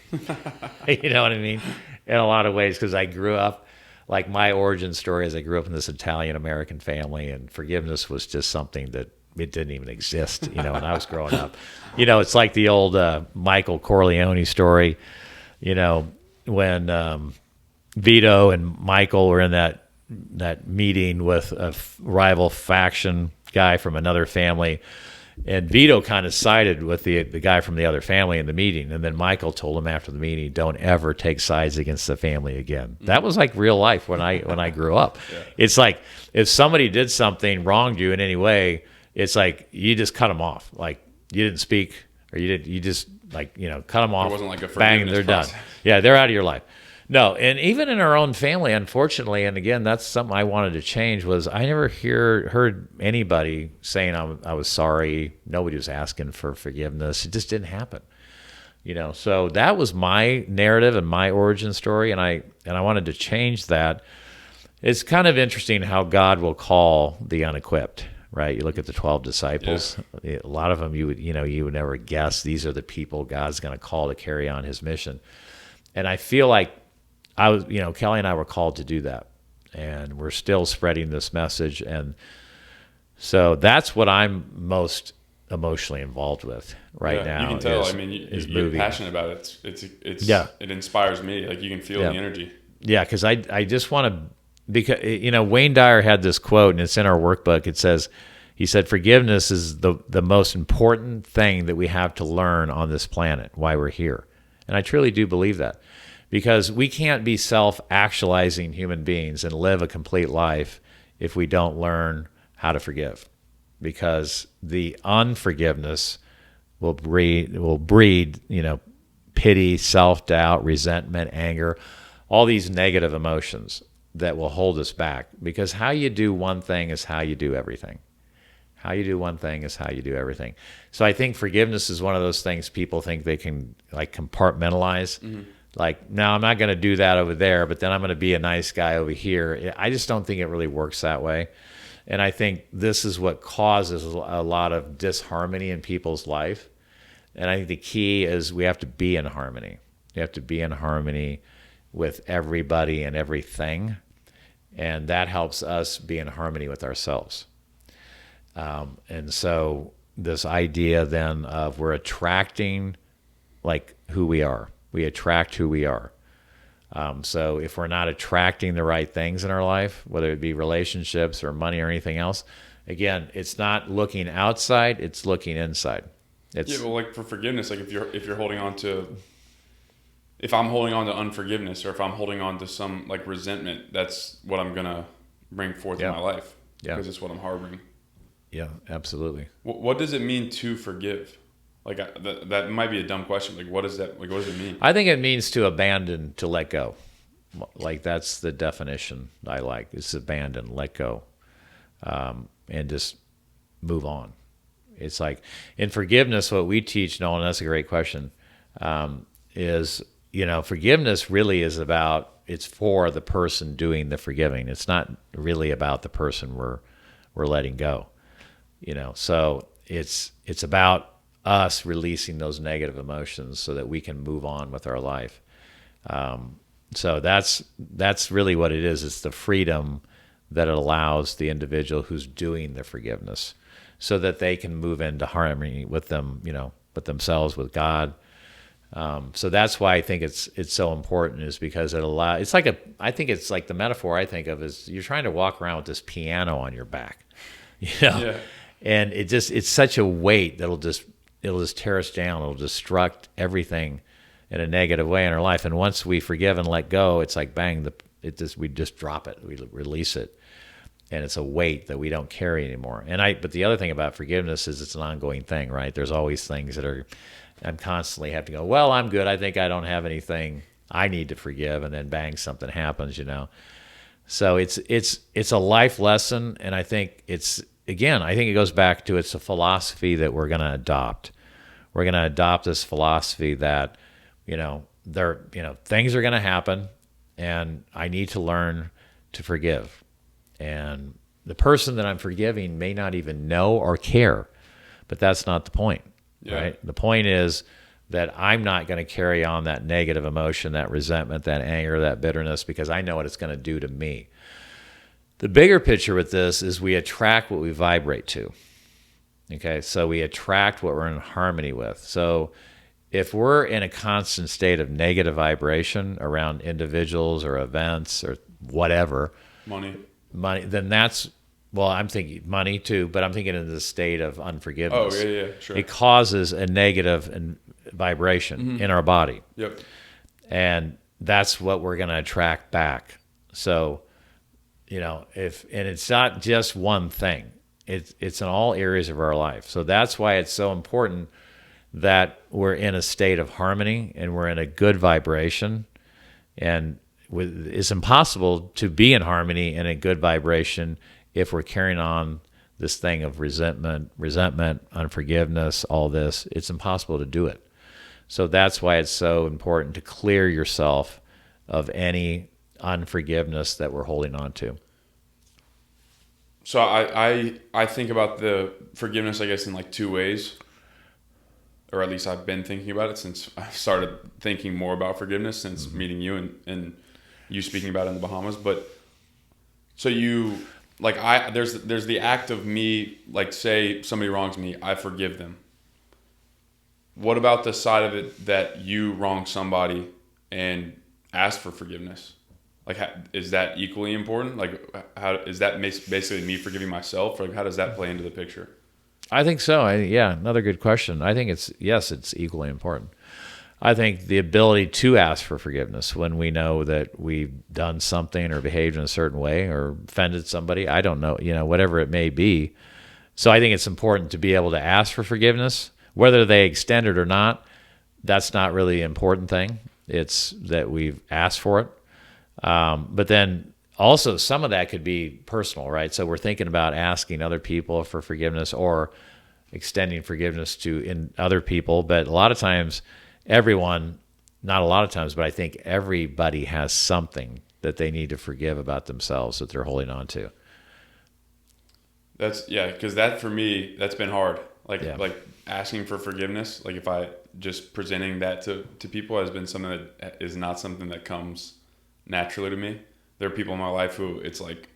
You know what I mean? In a lot of ways, because I grew up, like my origin story is I grew up in this Italian-American family, and forgiveness was just something that it didn't even exist, when I was growing up. It's like the old Michael Corleone story, when Vito and Michael were in that meeting with a rival faction guy from another family. And Vito kind of sided with the guy from the other family in the meeting. And then Michael told him after the meeting, don't ever take sides against the family again. That was like real life when I grew up. Yeah. It's like if somebody did something, wronged you in any way, it's like you just cut them off. Like you didn't speak, or you just cut them off. It wasn't like a bang, they're process. done. Yeah, they're out of your life. No, and even in our own family, unfortunately, and again, that's something I wanted to change, was I never heard anybody saying I was sorry. Nobody was asking for forgiveness. It just didn't happen. So that was my narrative and my origin story, and I wanted to change that. It's kind of interesting how God will call the unequipped, right? You look at the 12 disciples. Yeah. A lot of them you would never guess these are the people God's going to call to carry on his mission. And I feel like Kelly and I were called to do that, and we're still spreading this message. And so that's what I'm most emotionally involved with now. You can tell. You're moving. Passionate about it. It's It inspires me. Like you can feel the energy. Yeah, because I just want to, because Wayne Dyer had this quote, and it's in our workbook. It says, he said, forgiveness is the most important thing that we have to learn on this planet. Why we're here, and I truly do believe that. Because we can't be self-actualizing human beings and live a complete life if we don't learn how to forgive. Because the unforgiveness will breed, pity, self-doubt, resentment, anger, all these negative emotions that will hold us back. Because how you do one thing is how you do everything. How you do one thing is how you do everything. So I think forgiveness is one of those things people think they can compartmentalize. Mm-hmm. Like, no, I'm not going to do that over there, but then I'm going to be a nice guy over here. I just don't think it really works that way. And I think this is what causes a lot of disharmony in people's life. And I think the key is we have to be in harmony. You have to be in harmony with everybody and everything. And that helps us be in harmony with ourselves. And so this idea then of we're attracting who we are. We attract who we are. So if we're not attracting the right things in our life, whether it be relationships or money or anything else, again, it's not looking outside, it's looking inside. For forgiveness, if you're holding on to, if I'm holding on to unforgiveness, or if I'm holding on to some resentment, that's what I'm gonna bring forth in my life. Yeah. Because it's what I'm harboring. Yeah, absolutely. What does it mean to forgive? That might be a dumb question. What is that? What does it mean? I think it means to abandon, to let go. That's the definition I like. It's abandon, let go, and just move on. It's in forgiveness, what we teach, Nolan, that's a great question, is forgiveness really is it's for the person doing the forgiving. It's not really about the person we're letting go. So it's about us releasing those negative emotions so that we can move on with our life. So that's really what it is. It's the freedom that it allows the individual who's doing the forgiveness, so that they can move into harmony with them, with themselves, with God. So that's why I think it's so important, is because I think it's like the metaphor I think of is you're trying to walk around with this piano on your back, Yeah. and it's such a weight that'll just tear us down. It'll destruct everything in a negative way in our life. And once we forgive and let go, it's like bang, we just drop it, we release it, and it's a weight that we don't carry anymore. But the other thing about forgiveness is it's an ongoing thing, right? There's always things I'm constantly have to go, well, I'm good. I think I don't have anything I need to forgive, and then bang, something happens, So it's a life lesson, and I think it goes back to it's a philosophy that we're going to adopt. We're going to adopt this philosophy that things are going to happen, and I need to learn to forgive. And the person that I'm forgiving may not even know or care, but that's not the point, right? The point is that I'm not going to carry on that negative emotion, that resentment, that anger, that bitterness, because I know what it's going to do to me. The bigger picture with this is we attract what we vibrate to. Okay, so we attract what we're in harmony with. So if we're in a constant state of negative vibration around individuals or events or whatever, money, then I'm thinking money too, but I'm thinking in the state of unforgiveness. Oh, yeah, sure. It causes a negative vibration in our body. Yep. And that's what we're going to attract back. So, and it's not just one thing. It's in all areas of our life. So that's why it's so important that we're in a state of harmony and we're in a good vibration. And it's impossible to be in harmony and a good vibration if we're carrying on this thing of resentment, unforgiveness, all this. It's impossible to do it. So that's why it's so important to clear yourself of any unforgiveness that we're holding on to. So I think about the forgiveness, I guess, in like two ways, or at least I've been thinking about it since I started thinking more about forgiveness since meeting you and you speaking about it in the Bahamas. But so there's the act of me, like, say somebody wrongs me, I forgive them. What about the side of it that you wrong somebody and ask for forgiveness? Like, is that equally important? Like, how is that basically me forgiving myself? Or like, how does that play into the picture? I think so. Another good question. I think it's equally important. I think the ability to ask for forgiveness when we know that we've done something or behaved in a certain way or offended somebody, I don't know, whatever it may be. So I think it's important to be able to ask for forgiveness, whether they extend it or not. That's not really the important thing. It's that we've asked for it. But then also some of that could be personal, right? So we're thinking about asking other people for forgiveness or extending forgiveness to other people. But a lot of times, not a lot of times, but I think everybody has something that they need to forgive about themselves that they're holding on to. Because that for me, that's been hard. Like asking for forgiveness, like if I just presenting that to people has been something that is not something that comes naturally to me. There are people in my life who it's like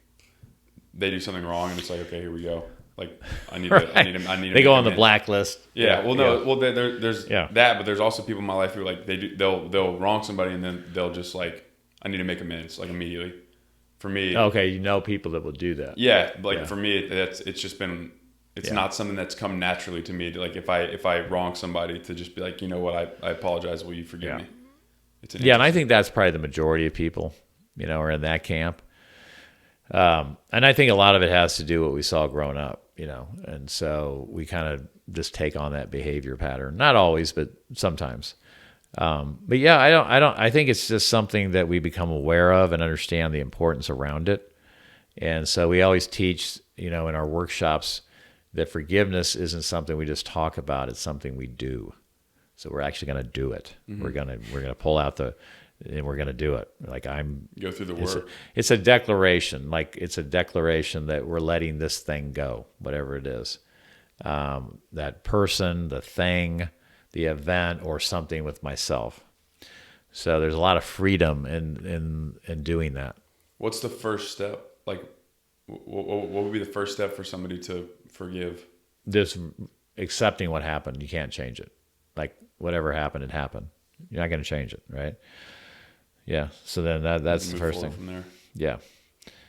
they do something wrong and it's like, okay, here we go. Like I need to they go on the blacklist. Yeah. There's that, but there's also people in my life who like they'll wrong somebody and then they'll just like, I need to make amends like immediately. For me, okay, people that will do that. Yeah, for me, it's just been not something that's come naturally to me. Like if I wrong somebody, to just be like, you know what, I apologize. Will you forgive me? And I think that's probably the majority of people, are in that camp. And I think a lot of it has to do with what we saw growing up, and so we kind of just take on that behavior pattern. Not always, but sometimes. But yeah, I think it's just something that we become aware of and understand the importance around it. And so we always teach, in our workshops that forgiveness isn't something we just talk about. It's something we do. So we're actually going to do it. Mm-hmm. We're going to pull out and we're going to do it. Like go through the work. It's a declaration. Like it's a declaration that we're letting this thing go, whatever it is. That person, the thing, the event, or something with myself. So there's a lot of freedom in doing that. What's the first step? Like, what would be the first step for somebody to forgive? Just accepting what happened. You can't change it. Like whatever happened, it happened. You're not going to change it, right? Yeah. So then that's the first thing. From there. Yeah.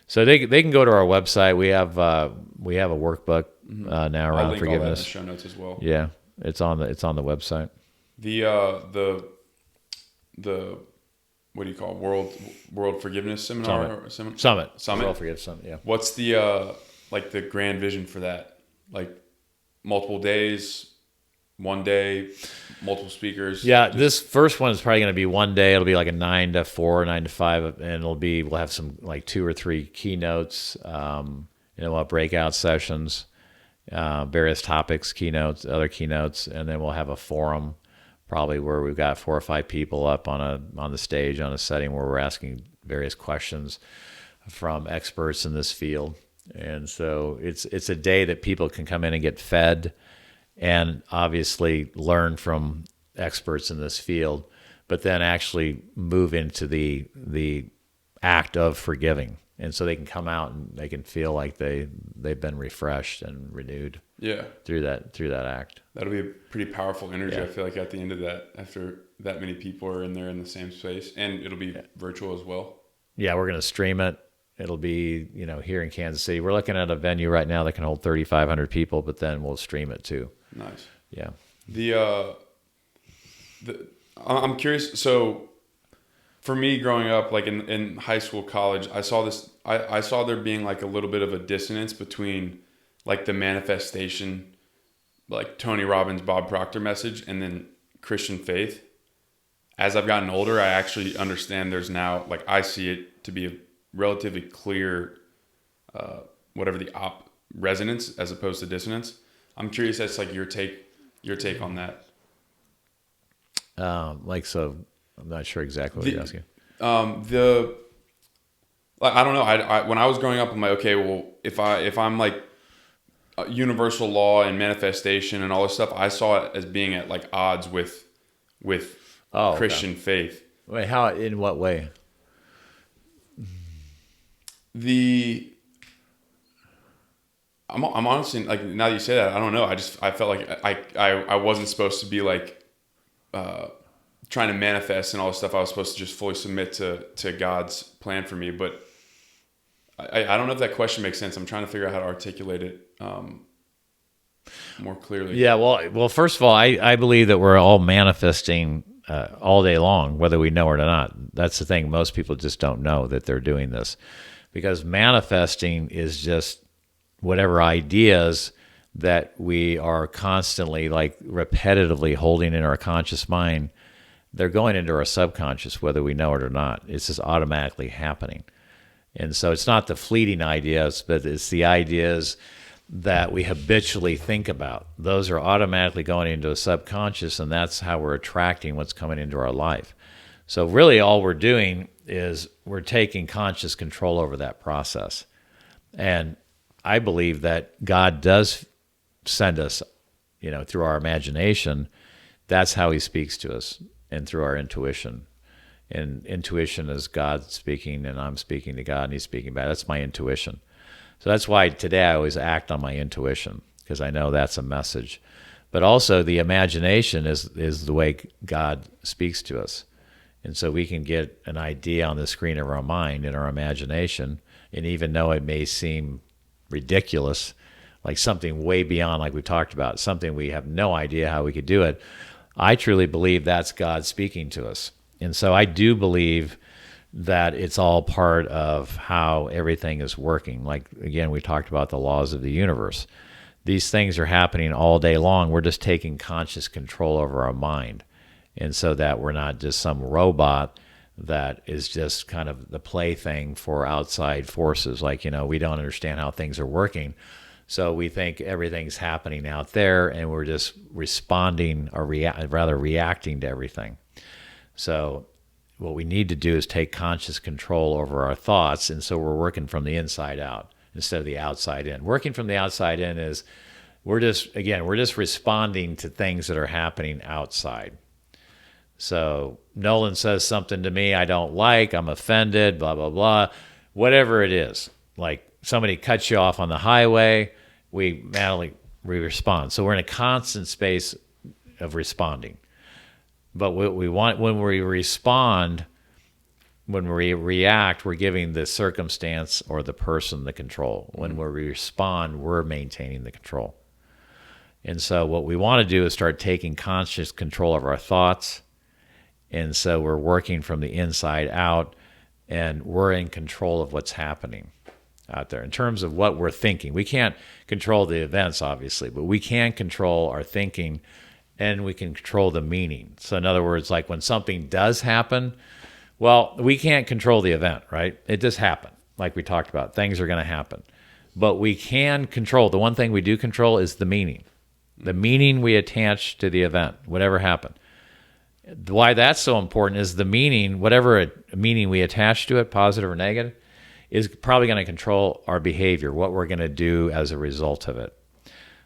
So they can go to our website. We have a workbook now around I'll link forgiveness. all that in the show notes as well. Yeah, it's on the website. The what do you call it? World Forgiveness Seminar? Summit. Summit. World Forgiveness Summit. Yeah. What's the like the grand vision for that? Like multiple days, one day, multiple speakers. Yeah, this first one is probably going to be one day. It'll be like a 9 to 4, 9 to 5, and we'll have some like 2 or 3 keynotes. We'll have breakout sessions, various topics, keynotes, other keynotes, and then we'll have a forum, probably where we've got 4 or 5 people up on the stage on a setting where we're asking various questions from experts in this field. And so it's a day that people can come in and get fed, and obviously learn from experts in this field, but then actually move into the act of forgiving. And so they can come out and they can feel like they've been refreshed and renewed. Yeah. Through that act. That'll be a pretty powerful energy. Yeah. I feel like at the end of that, after that many people are in there in the same space, and it'll be virtual as well. Yeah, we're going to stream it. It'll be, here in Kansas City. We're looking at a venue right now that can hold 3,500 people, but then we'll stream it too. Nice. Yeah. I'm curious. So for me growing up, like in high school, college, I saw this, I saw there being like a little bit of a dissonance between like the manifestation, like Tony Robbins, Bob Proctor message, and then Christian faith. As I've gotten older, I actually understand there's now, like I see it to be a relatively clear, whatever the resonance as opposed to dissonance. I'm curious as like your take on that. So I'm not sure exactly what you're asking. I don't know. I when I was growing up, I'm like, okay, well, if I'm like universal law and manifestation and all this stuff, I saw it as being at like odds with Christian faith. Wait, how? In what way? I'm honestly, like, now that you say that, I don't know. I felt like I wasn't supposed to be like trying to manifest and all this stuff. I was supposed to just fully submit to God's plan for me. But I don't know if that question makes sense. I'm trying to figure out how to articulate it more clearly. Yeah, well, first of all, I believe that we're all manifesting all day long, whether we know it or not. That's the thing. Most people just don't know that they're doing this, because manifesting is just whatever ideas that we are constantly, like, repetitively holding in our conscious mind. They're going into our subconscious, whether we know it or not. It's just automatically happening. And so it's not the fleeting ideas, but it's the ideas that we habitually think about. Those are automatically going into a subconscious, and that's how we're attracting what's coming into our life. So really all we're doing is we're taking conscious control over that process. And I believe that God does send us, through our imagination. That's how he speaks to us, and through our intuition. And intuition is God speaking, and I'm speaking to God, and he's speaking back. That's my intuition. So that's why today I always act on my intuition, because I know that's a message. But also the imagination is the way God speaks to us. And so we can get an idea on the screen of our mind, in our imagination, and even though it may seem ridiculous, like something way beyond, like we talked about, something we have no idea how we could do it, I truly believe that's God speaking to us. And so I do believe that it's all part of how everything is working. Like, again, we talked about the laws of the universe. These things are happening all day long. We're just taking conscious control over our mind. And so that we're not just some robot that is just kind of the plaything for outside forces. Like, we don't understand how things are working. So we think everything's happening out there, and we're just responding or rather reacting to everything. So what we need to do is take conscious control over our thoughts, and so we're working from the inside out instead of the outside in. Working from the outside in is we're just responding to things that are happening outside. So Nolan says something to me I don't like, I'm offended, blah, blah, blah, whatever it is. Like somebody cuts you off on the highway, we respond. So we're in a constant space of responding. But what we want, when we respond, when we react, we're giving the circumstance or the person the control. When we respond, we're maintaining the control. And so what we want to do is start taking conscious control of our thoughts. And so we're working from the inside out, and we're in control of what's happening out there. In terms of what we're thinking, we can't control the events, obviously, but we can control our thinking, and we can control the meaning. So in other words, like when something does happen, well, we can't control the event, right? It just happened. Like we talked about, things are going to happen. But we can control, the one thing we do control is the meaning. The meaning we attach to the event, whatever happened. Why that's so important is the meaning, whatever meaning we attach to it, positive or negative, is probably going to control our behavior, what we're going to do as a result of it.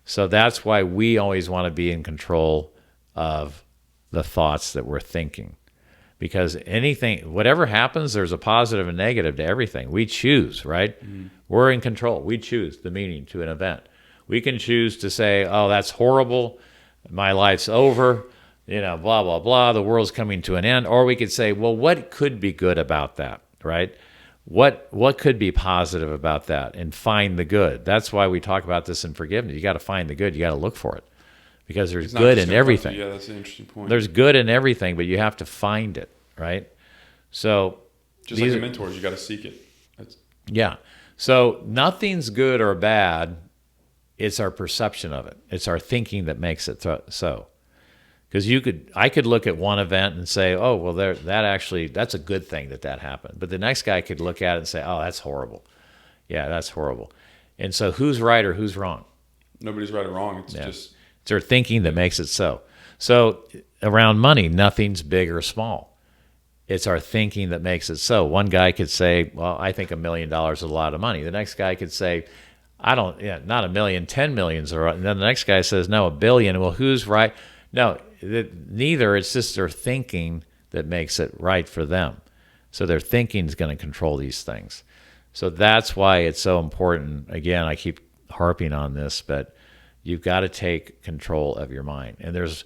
So that's why we always want to be in control of the thoughts that we're thinking. Because anything, whatever happens, there's a positive and negative to everything. We choose, right? We're in control. We choose the meaning to an event. We can choose to say, oh, that's horrible, my life's over, blah, blah, blah, the world's coming to an end. Or we could say, well, what could be good about that, right? What could be positive about that, and find the good. That's why we talk about this in forgiveness. You got to find the good. You got to look for it, because there's good in everything. Yeah, that's an interesting point. There's good in everything, but you have to find it, right? So just like the mentors, you got to seek it. Yeah. So nothing's good or bad. It's our perception of it. It's our thinking that makes it so. Because I could look at one event and say, oh, well, that's a good thing that happened. But the next guy could look at it and say, oh, that's horrible. Yeah, that's horrible. And so who's right or who's wrong? Nobody's right or wrong. It's just... It's our thinking that makes it so. So around money, nothing's big or small. It's our thinking that makes it so. One guy could say, well, I think $1 million is a lot of money. The next guy could say, not $1 million, 10 millions. And then the next guy says, no, $1 billion. Well, who's right? No, neither. It's just their thinking that makes it right for them. So their thinking is going to control these things. So that's why it's so important. Again, I keep harping on this, but you've got to take control of your mind. And there's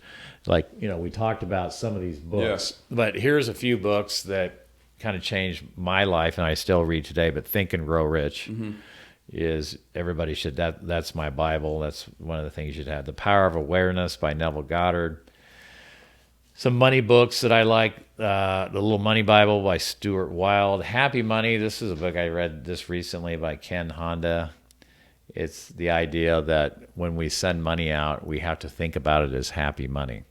we talked about some of these books, but here's a few books that kind of changed my life, and I still read today. But Think and Grow Rich is, everybody should, that's my Bible. That's one of the things you should have. The Power of Awareness by Neville Goddard. Some money books that I like, The Little Money Bible by Stuart Wilde. Happy Money, this is a book I read just recently by Ken Honda. It's the idea that when we send money out, we have to think about it as happy money.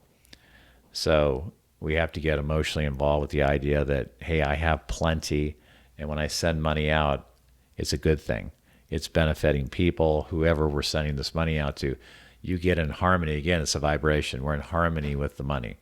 So we have to get emotionally involved with the idea that, hey, I have plenty, and when I send money out, it's a good thing. It's benefiting people, whoever we're sending this money out to. You get in harmony. Again, it's a vibration. We're in harmony with the money.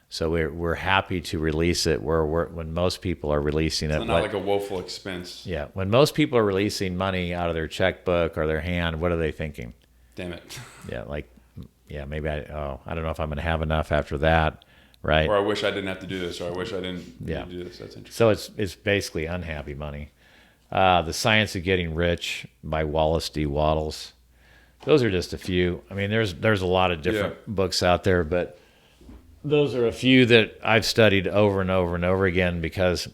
So we're happy to release it. When most people are releasing it, it's not like a woeful expense. Yeah, when most people are releasing money out of their checkbook or their hand, what are they thinking? Damn it. Maybe I don't know if I'm going to have enough after that, right? Or I wish I didn't have to do this, or I wish I didn't need to do this. That's interesting. So it's basically unhappy money. The Science of Getting Rich by Wallace D. Wattles. Those are just a few. I mean, there's a lot of different books out there, but those are a few that I've studied over and over and over again, because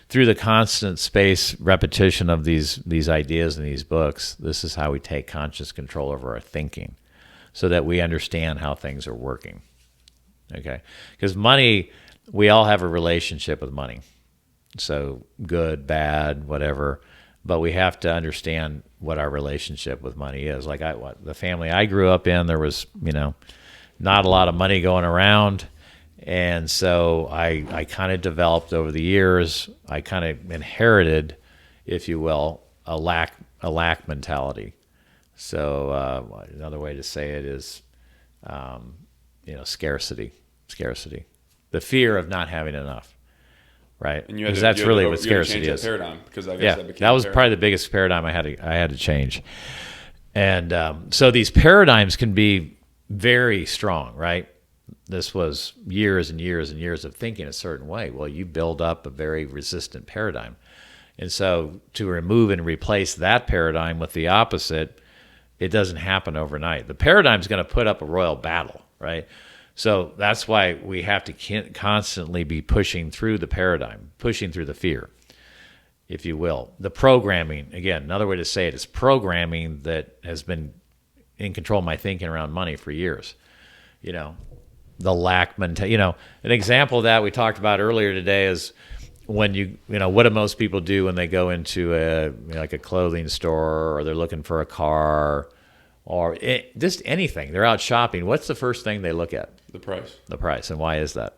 through the constant space repetition of these ideas in these books, this is how we take conscious control over our thinking, so that we understand how things are working. Okay? Because money, we all have a relationship with money. So good, bad, whatever. But we have to understand what our relationship with money is. Like the family I grew up in, there was, not a lot of money going around. And so I kind of developed over the years, I kind of inherited, if you will, a lack mentality. So another way to say it is, scarcity, the fear of not having enough, right? And Because that's really what scarcity change is. that paradigm, because I guess Yeah, that became that was a probably the paradigm. biggest paradigm I had to change. And so these paradigms can be very strong, right? This was years and years and years of thinking a certain way. Well, you build up a very resistant paradigm. And so to remove and replace that paradigm with the opposite, it doesn't happen overnight. The paradigm's going to put up a royal battle, right? So that's why we have to constantly be pushing through the paradigm, pushing through the fear, if you will. The programming, again, another way to say it is programming that has been in control of my thinking around money for years. You know, the lack mentality. An example of that we talked about earlier today is when what do most people do when they go into like a clothing store, or they're looking for a car, or just anything. They're out shopping. What's the first thing they look at? The price. The price. And why is that?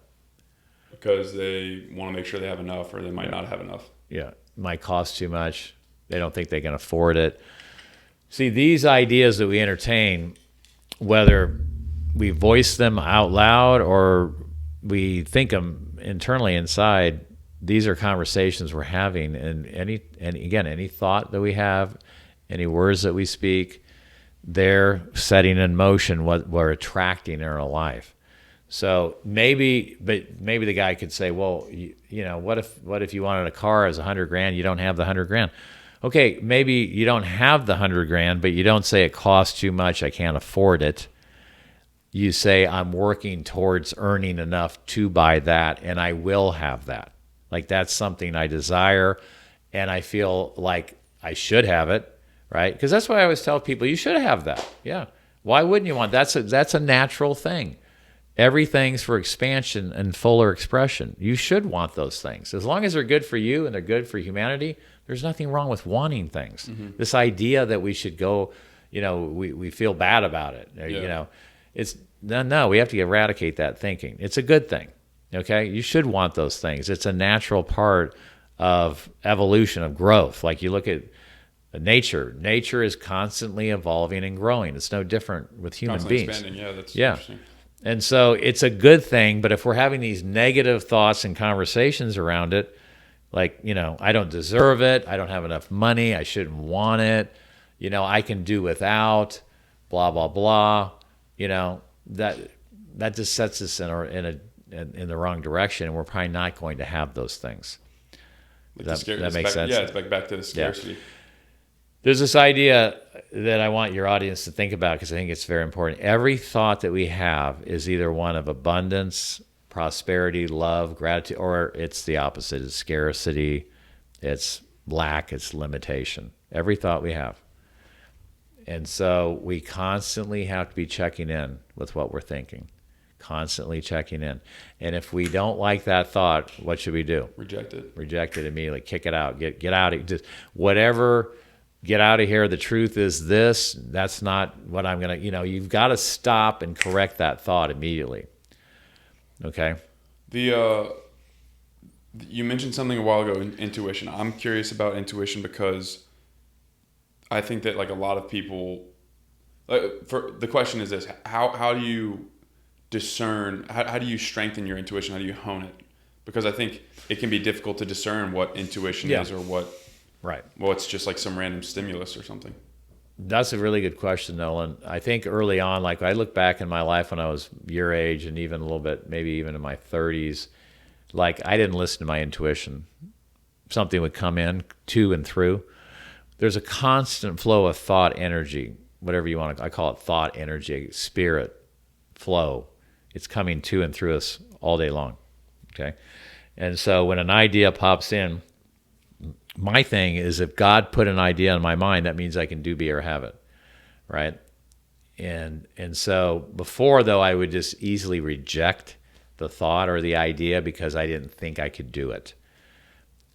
Because they want to make sure they have enough, or they might not have enough. Yeah, it might cost too much. They don't think they can afford it. See, these ideas that we entertain, whether we voice them out loud or we think them internally inside, these are conversations we're having. And any thought that we have, any words that we speak, they're setting in motion what we're attracting in our life. So maybe the guy could say, well, what if you wanted a car as $100,000, you don't have the $100,000. Okay, maybe you don't have the $100,000, but you don't say it costs too much, I can't afford it. You say, I'm working towards earning enough to buy that, and I will have that. Like, that's something I desire, and I feel like I should have it, right? Because that's why I always tell people, you should have that. Yeah. Why wouldn't you want? That's a natural thing. Everything's for expansion and fuller expression. You should want those things. As long as they're good for you and they're good for humanity, there's nothing wrong with wanting things. Mm-hmm. This idea that we should go, we feel bad about it. Yeah. It's no, we have to eradicate that thinking. It's a good thing. Okay? You should want those things. It's a natural part of evolution, of growth. Like, you look at nature. Nature is constantly evolving and growing. It's no different with human Constantly beings. Expanding. Yeah, that's yeah. Interesting. And so it's a good thing, but if we're having these negative thoughts and conversations around it, like, I don't deserve it, I don't have enough money, I shouldn't want it, I can do without, blah, blah, blah, that just sets us in the wrong direction, and we're probably not going to have those things. That makes sense? Yeah, it's back to the scarcity. Yeah. There's this idea that I want your audience to think about, because I think it's very important. Every thought that we have is either one of abundance, prosperity, love, gratitude, or it's the opposite. It's scarcity, it's lack, it's limitation. Every thought we have. And so we constantly have to be checking in with what we're thinking, constantly checking in. And if we don't like that thought, what should we do? Reject it. Reject it immediately. Kick it out. Get out of it. Just whatever. Get out of here. The truth is this. That's not what I'm going to, you've got to stop and correct that thought immediately. Okay? You mentioned something a while ago, intuition. I'm curious about intuition because I think that, like, a lot of people, the question is this: how do you discern? How do you strengthen your intuition? How do you hone it? Because I think it can be difficult to discern what intuition is, or what. Right. Well, it's just like some random stimulus or something. That's a really good question, Nolan. I think early on, like, I look back in my life when I was your age, and even a little bit, maybe even in my 30s, like, I didn't listen to my intuition. Something would come in to and through. There's a constant flow of thought energy, whatever you want to, I call it thought energy, spirit flow. It's coming to and through us all day long. Okay. And so when an idea pops in, my thing is, if God put an idea in my mind, that means I can do, be, or have it, right? And so before, though, I would just easily reject the thought or the idea because I didn't think I could do it.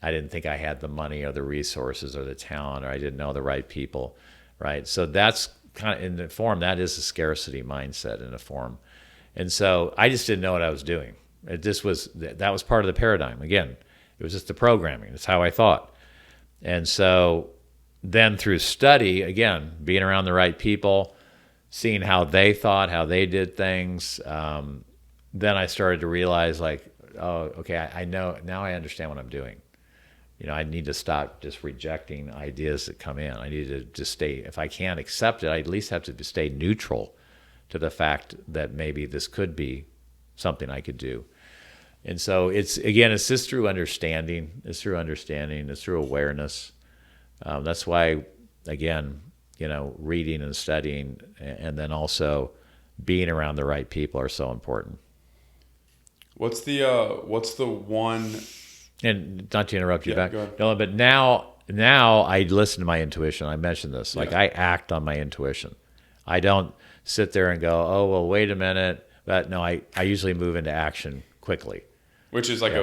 I didn't think I had the money or the resources or the talent, or I didn't know the right people, right? So that's kind of, in the form, that is a scarcity mindset in a form. And so I just didn't know what I was doing. That was part of the paradigm. Again, it was just the programming. It's how I thought. And so then through study, again, being around the right people, seeing how they thought, how they did things, then I started to realize like, oh, okay, I know, now I understand what I'm doing. I need to stop just rejecting ideas that come in. I need to just stay, if I can't accept it, I at least have to stay neutral to the fact that maybe this could be something I could do. And so it's just through understanding. It's through understanding. It's through awareness. That's why, again, reading and studying, and then also being around the right people are so important. What's the one? And not to interrupt you back, go ahead. no, but now I listen to my intuition. I mentioned this. Like I act on my intuition. I don't sit there and go, oh, well, wait a minute. But no, I usually move into action quickly. Which is like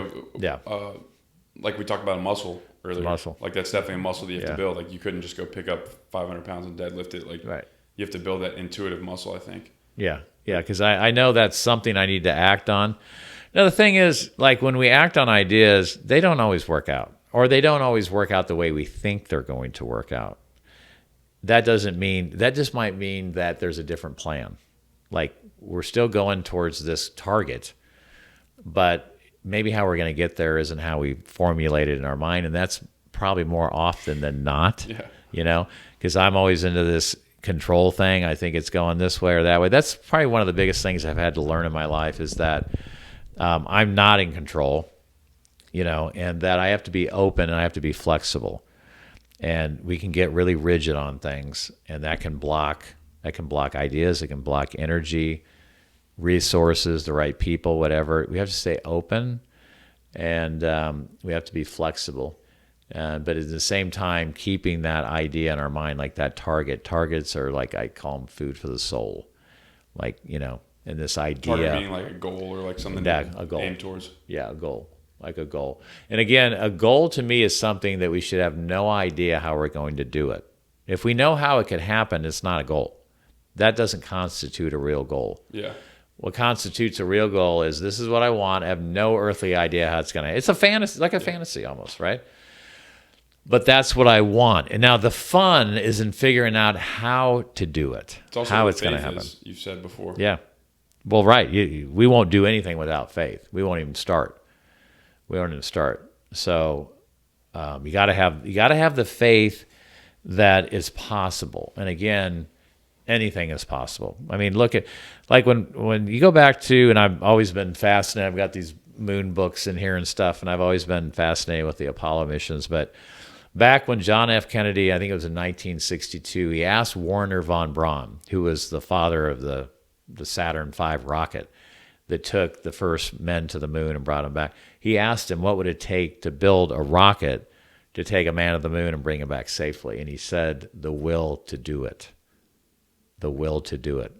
like we talked about a muscle earlier. Muscle. Like that's definitely a muscle that you have to build. Like you couldn't just go pick up 500 pounds and deadlift it. Like you have to build that intuitive muscle, I think. Yeah, because I know that's something I need to act on. Now, the thing is, like when we act on ideas, they don't always work out, or they don't always work out the way we think they're going to work out. That just might mean that there's a different plan. Like we're still going towards this target, but maybe how we're going to get there isn't how we formulate it in our mind. And that's probably more often than not, because I'm always into this control thing. I think it's going this way or that way. That's probably one of the biggest things I've had to learn in my life is that I'm not in control, and that I have to be open and I have to be flexible. And we can get really rigid on things, and that can block ideas, it can block energy, resources, the right people, whatever. We have to stay open, and we have to be flexible. But at the same time, keeping that idea in our mind, like that target. Targets are like, I call them food for the soul. Like, and this idea. Target being like a goal or like something a goal. Aim towards. Yeah, a goal. Like a goal. And again, a goal to me is something that we should have no idea how we're going to do it. If we know how it could happen, it's not a goal. That doesn't constitute a real goal. Yeah. What constitutes a real goal is this is what I want. I have no earthly idea how it's going to. It's a fantasy, like a fantasy almost, right? But that's what I want. And now the fun is in figuring out how to do it. It's also how it's going to happen. As you've said before. Yeah. Well, right. We won't do anything without faith. We won't even start. So you got to have the faith that is possible. And again, anything is possible. I mean, look at like when you go back to, and I've always been fascinated. I've got these moon books in here and stuff, and I've always been fascinated with the Apollo missions. But back when John F. Kennedy, I think it was in 1962, he asked Werner von Braun, who was the father of the Saturn V rocket that took the first men to the moon and brought them back. He asked him what would it take to build a rocket to take a man to the moon and bring him back safely. And he said, the will to do it. The will to do it.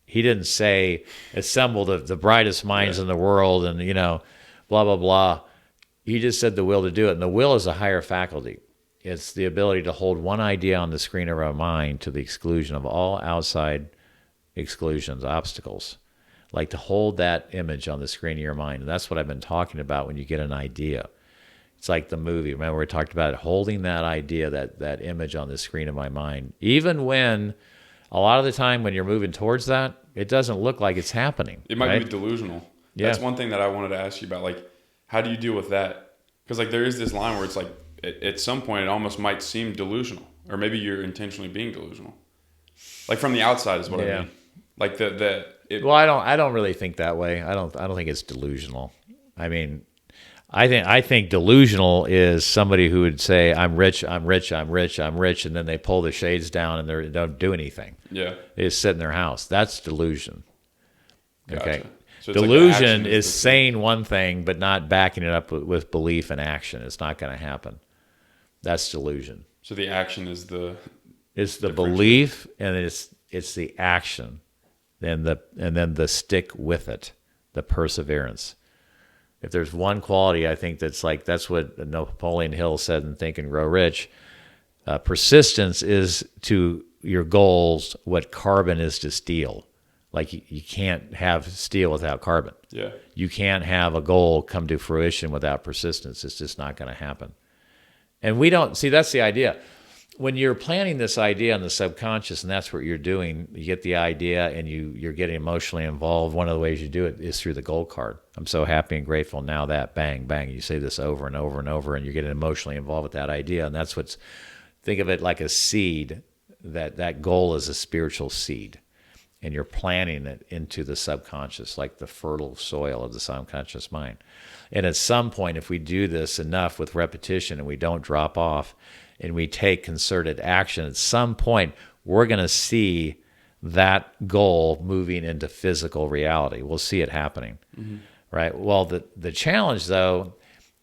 He didn't say, assemble the brightest minds in the world and, blah, blah, blah. He just said the will to do it. And the will is a higher faculty. It's the ability to hold one idea on the screen of our mind to the exclusion of all outside exclusions, obstacles. Like to hold that image on the screen of your mind. And that's what I've been talking about when you get an idea. It's like the movie. Remember we talked about it, holding that idea, that image on the screen of my mind. Even when, a lot of the time when you're moving towards that, it doesn't look like it's happening. It might be delusional. Yeah. That's one thing that I wanted to ask you about. Like, how do you deal with that? Because like there is this line where it's like, at some point it almost might seem delusional. Or maybe you're intentionally being delusional. Like from the outside is what I mean. Like well, I don't really think that way. I don't think it's delusional. I mean, I think delusional is somebody who would say, I'm rich, I'm rich, I'm rich, I'm rich, and then they pull the shades down and they don't do anything. Yeah. They just sit in their house. That's delusion. Gotcha. Okay. So delusion is saying one thing but not backing it up with belief and action. It's not going to happen. That's delusion. So the action is it's the belief, and it's the action. And then the stick with it, the perseverance. If there's one quality, I think that's what Napoleon Hill said in Think and Grow Rich. Persistence is to your goals what carbon is to steel. Like you can't have steel without carbon. Yeah. You can't have a goal come to fruition without persistence. It's just not going to happen. And we don't see. That's the idea. when you're planning this idea on the subconscious, and that's what you're doing, you get the idea and you're getting emotionally involved. One of the ways you do it is through the goal card. I'm so happy and grateful now that bang, bang. You say this over and over and over, and you're getting emotionally involved with that idea. And that's think of it like a seed, that goal is a spiritual seed. And you're planting it into the subconscious, like the fertile soil of the subconscious mind. And at some point, if we do this enough with repetition and we don't drop off and we take concerted action, at some point, we're going to see that goal moving into physical reality. We'll see it happening, right? Well, the challenge, though,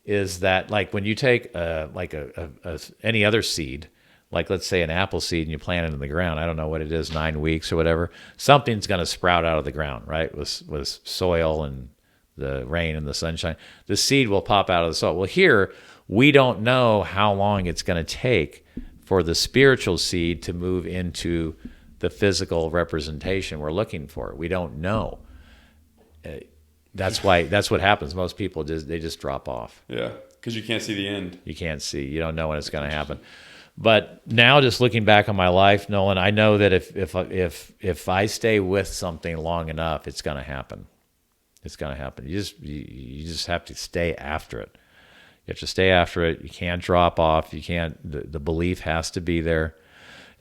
is that like when you take any other seed, like let's say an apple seed, and you plant it in the ground, I don't know what it is, 9 weeks or whatever, something's going to sprout out of the ground, right? With soil and the rain and the sunshine. The seed will pop out of the soil. Well, here, we don't know how long it's going to take for the spiritual seed to move into the physical representation we're looking for. We don't know. That's what happens. Most people just drop off. Yeah, because you can't see the end. You can't see. You don't know when it's going to happen. But now, just looking back on my life, Nolan, I know that if I stay with something long enough, it's going to happen. It's going to happen. You just have to stay after it. You have to stay after it. You can't drop off. You can't. The belief has to be there,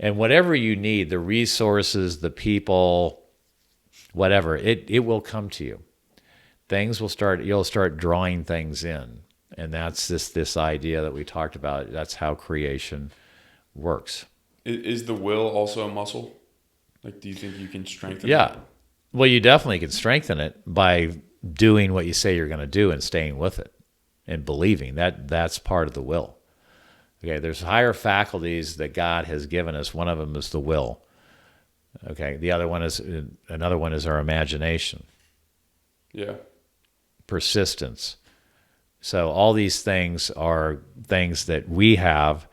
and whatever you need, the resources, the people, whatever, it will come to you. Things will start. You'll start drawing things in, and that's this idea that we talked about. That's how creation works. Is the will also a muscle? Like, do you think you can strengthen Yeah. it? Well, you definitely can strengthen it by doing what you say you're going to do and staying with it and believing. That's part of the will. Okay, there's higher faculties that God has given us. One of them is the will. Okay, another one is our imagination. Yeah. Persistence. So all these things are things that we have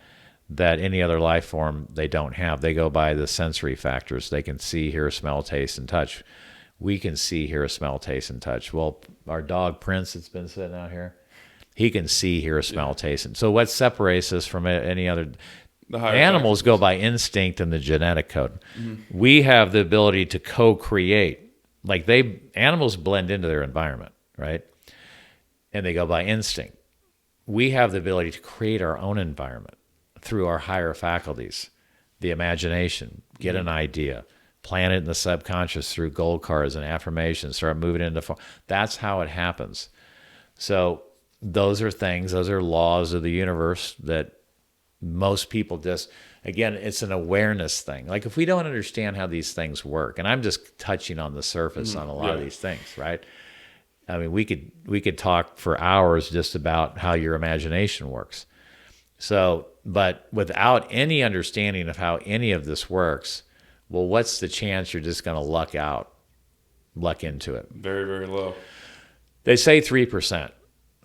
that any other life form they don't have. They go by the sensory factors. They can see, hear, smell, taste, and touch. We can see, hear, smell, taste, and touch. Well, our dog Prince that's been sitting out here, he can see, hear, smell, taste. And so what separates us from any other? Animals go by instinct and the genetic code. Mm-hmm. We have the ability to co-create. Like animals blend into their environment, right? And they go by instinct. We have the ability to create our own environment through our higher faculties, the imagination, get an idea, plant it in the subconscious through goal cards and affirmations, start moving into form. That's how it happens. So those are laws of the universe that most people again, it's an awareness thing. Like if we don't understand how these things work, and I'm just touching on the surface on a lot of these things, right? I mean, we could talk for hours just about how your imagination works. So, but without any understanding of how any of this works, well, what's the chance you're just going to luck into it? Very, very low. They say 3%.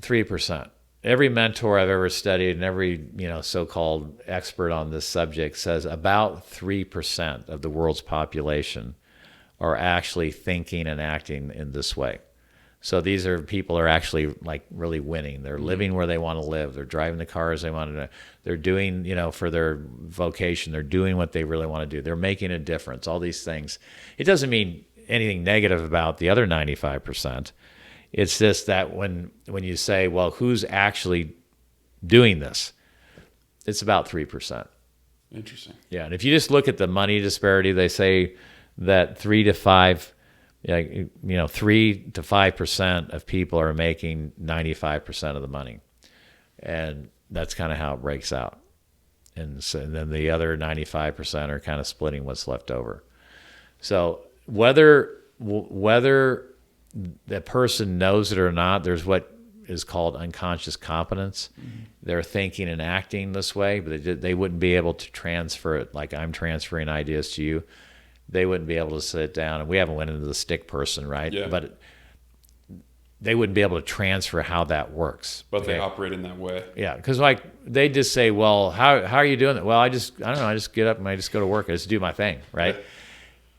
3%. Every mentor I've ever studied and every so-called expert on this subject says about 3% of the world's population are actually thinking and acting in this way. So these are people are actually like really winning. They're living where they want to live. They're driving the cars they want to. They're doing, for their vocation, they're doing what they really want to do. They're making a difference. All these things. It doesn't mean anything negative about the other 95%. It's just that when you say, well, who's actually doing this? It's about 3%. Interesting. Yeah, and if you just look at the money disparity, they say that 3 to 5% of people are making 95% of the money, and that's kind of how it breaks out. And then the other 95% are kind of splitting what's left over. So whether the person knows it or not, there's what is called unconscious competence. Mm-hmm. They're thinking and acting this way, but they wouldn't be able to transfer it like I'm transferring ideas to you. They wouldn't be able to sit down, and we haven't went into the stick person, right? Yeah. But they wouldn't be able to transfer how that works. But they operate in that way. Yeah, because like they just say, well, how are you doing that? Well, I don't know. I just get up and I just go to work. I just do my thing, right? Yeah.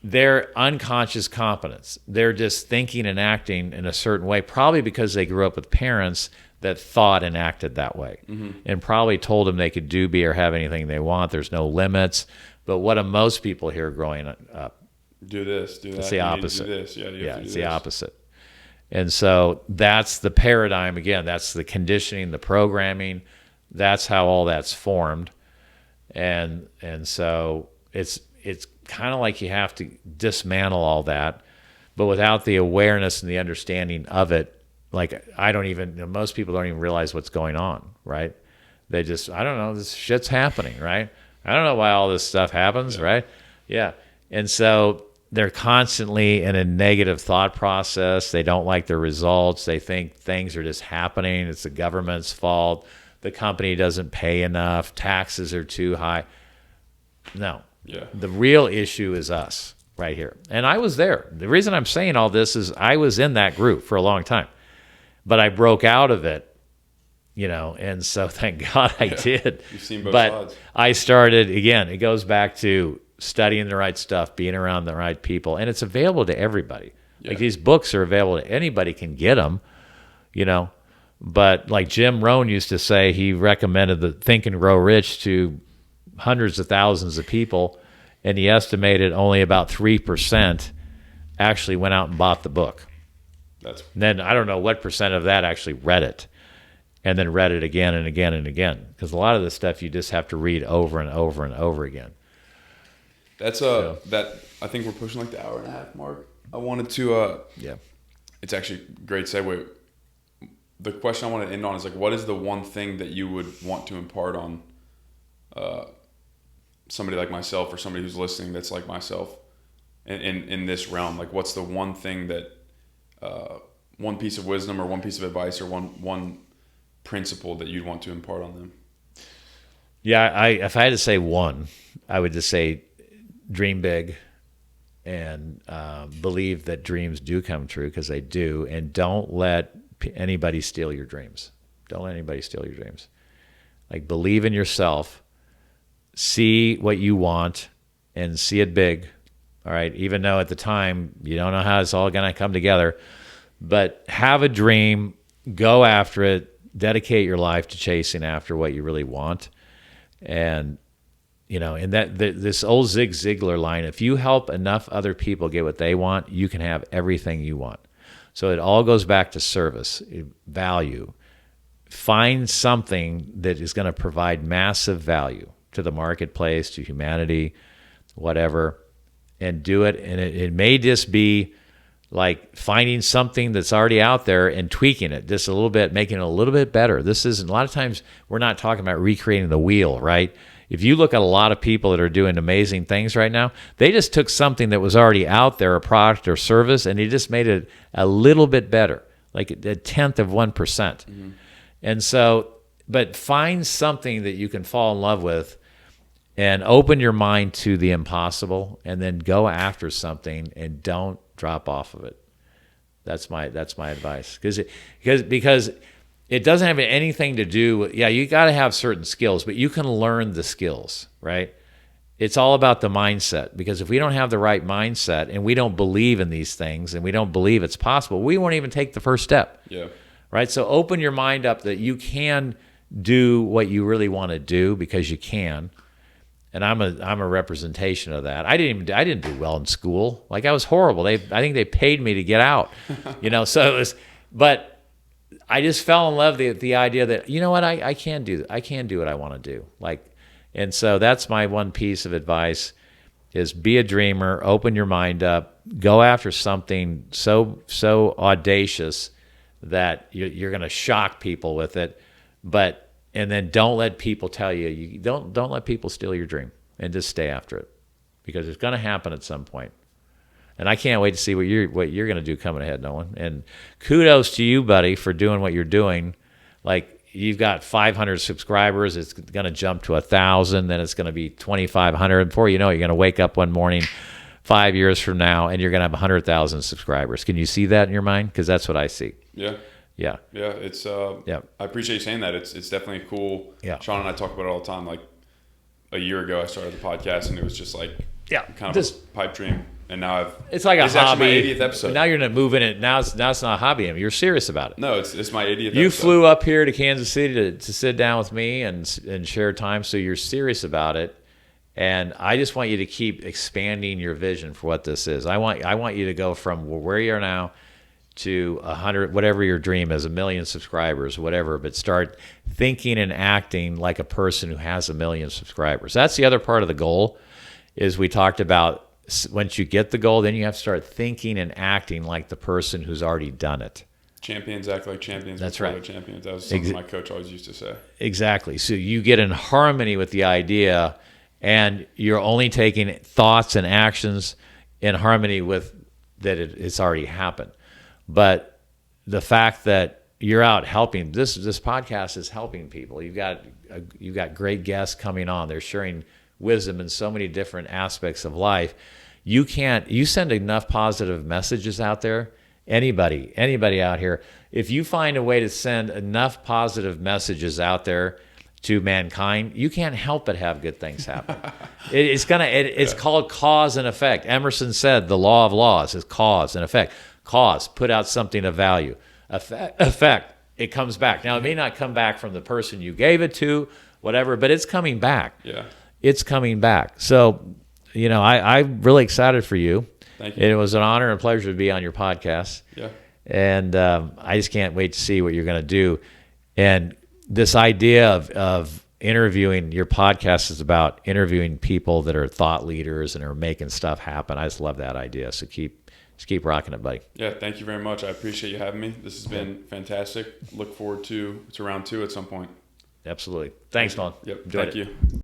Their unconscious competence. They're just thinking and acting in a certain way, probably because they grew up with parents that thought and acted that way, and probably told them they could do, be, or have anything they want. There's no limits. But what do most people hear growing up? Do this, do that. It's the opposite. Do this. Yeah, It's the opposite. And so that's the paradigm again. That's the conditioning, the programming. That's how all that's formed, and so it's kind of like you have to dismantle all that, but without the awareness and the understanding of it, like most people don't even realize what's going on, right? They just, I don't know, this shit's happening, right? I don't know why all this stuff happens, right? Yeah. And so they're constantly in a negative thought process. They don't like their results. They think things are just happening. It's the government's fault. The company doesn't pay enough. Taxes are too high. No. Yeah. The real issue is us right here. And I was there. The reason I'm saying all this is I was in that group for a long time. But I broke out of it, and so thank God I did. You've seen both but sides. I started, again, it goes back to studying the right stuff, being around the right people, and it's available to everybody. Yeah. Like these books are available to anybody can get them, But like Jim Rohn used to say, he recommended the Think and Grow Rich to hundreds of thousands of people, and he estimated only about 3% actually went out and bought the book. And then I don't know what percent of that actually read it, and then read it again and again and again. Because a lot of the stuff you just have to read over and over and over again. That's that. I think we're pushing like the hour and a half mark. I wanted to. It's actually a great segue. The question I want to end on is like, what is the one thing that you would want to impart on somebody like myself or somebody who's listening that's like myself in this realm? Like, what's the one thing that one piece of wisdom or one piece of advice or one principle that you'd want to impart on them? Yeah, if I had to say one, I would just say dream big and believe that dreams do come true, because they do, and don't let anybody steal your dreams. Don't let anybody steal your dreams. Like, believe in yourself, see what you want, and see it big. All right, even though at the time you don't know how it's all going to come together, but have a dream, go after it, dedicate your life to chasing after what you really want. And and this old Zig Ziglar line, if you help enough other people get what they want, you can have everything you want. So it all goes back to service, value. Find something that is going to provide massive value to the marketplace, to humanity, whatever, and do it. And it may just be like finding something that's already out there and tweaking it just a little bit, making it a little bit better. This isn't, a lot of times we're not talking about recreating the wheel, right? If you look at a lot of people that are doing amazing things right now, they just took something that was already out there, a product or service, and they just made it a little bit better, like a 1/10 of 1%. Mm-hmm. And so, but find something that you can fall in love with and open your mind to the impossible, and then go after something and don't drop off of it. That's my advice. Because it doesn't have anything to do with, you got to have certain skills, but you can learn the skills, right? It's all about the mindset, because if we don't have the right mindset and we don't believe in these things and we don't believe it's possible, we won't even take the first step. Yeah. Right? So open your mind up that you can do what you really want to do, because you can. And I'm a representation of that. I didn't do well in school. Like, I was horrible. I think they paid me to get out. So it was, but I just fell in love with the idea that, you know what, I can do what I want to do. Like, and so that's my one piece of advice, is be a dreamer, open your mind up, go after something so audacious that you're going to shock people with it, and then don't let people tell you don't let people steal your dream, and just stay after it, because it's going to happen at some point. And I can't wait to see what you're going to do coming ahead, Nolan. And kudos to you, buddy, for doing what you're doing. Like, you've got 500 subscribers. It's going to jump to 1,000. Then it's going to be 2,500. Before you know it, you're going to wake up one morning 5 years from now, and you're going to have 100,000 subscribers. Can you see that in your mind? Because that's what I see. Yeah. Yeah. Yeah. It's I appreciate you saying that. It's definitely cool. Yeah. Sean and I talk about it all the time. Like, a year ago, I started the podcast, and it was just like, kind of just a pipe dream. And now It's like a this is actually hobby. my 80th episode. Now you're not moving it. Now it's not a hobby anymore. You're serious about it. No, it's my 80th You episode. flew up here to Kansas City to sit down with me and share time, so you're serious about it. And I just want you to keep expanding your vision for what this is. I want you to go from where you are now to 100, whatever your dream is, 1 million subscribers, whatever. But start thinking and acting like a person who has 1 million subscribers. That's the other part of the goal. Is we talked about once you get the goal, then you have to start thinking and acting like the person who's already done it. Champions act like champions. That's before right. they're champions. That was something my coach always used to say. Exactly. So you get in harmony with the idea, and you're only taking thoughts and actions in harmony with that it's already happened. But the fact that you're out helping, this podcast is helping people. You've got great guests coming on. They're sharing wisdom in so many different aspects of life. You send enough positive messages out there. Anybody out here, if you find a way to send enough positive messages out there to mankind, you can't help but have good things happen. It's called cause and effect. Emerson said the law of laws is cause and effect. Cause, put out something of value. Effect, it comes back. Now, it may not come back from the person you gave it to, whatever, but it's coming back. Yeah. It's coming back. So, I'm really excited for you. Thank you. It was an honor and pleasure to be on your podcast. Yeah. And I just can't wait to see what you're going to do. And this idea of interviewing, your podcast is about interviewing people that are thought leaders and are making stuff happen. I just love that idea. So just keep rocking it, buddy. Yeah, thank you very much. I appreciate you having me. This has been fantastic. Look forward to round 2 at some point. Absolutely. Thanks, Vaughn. Yep. Enjoyed Thank it. you.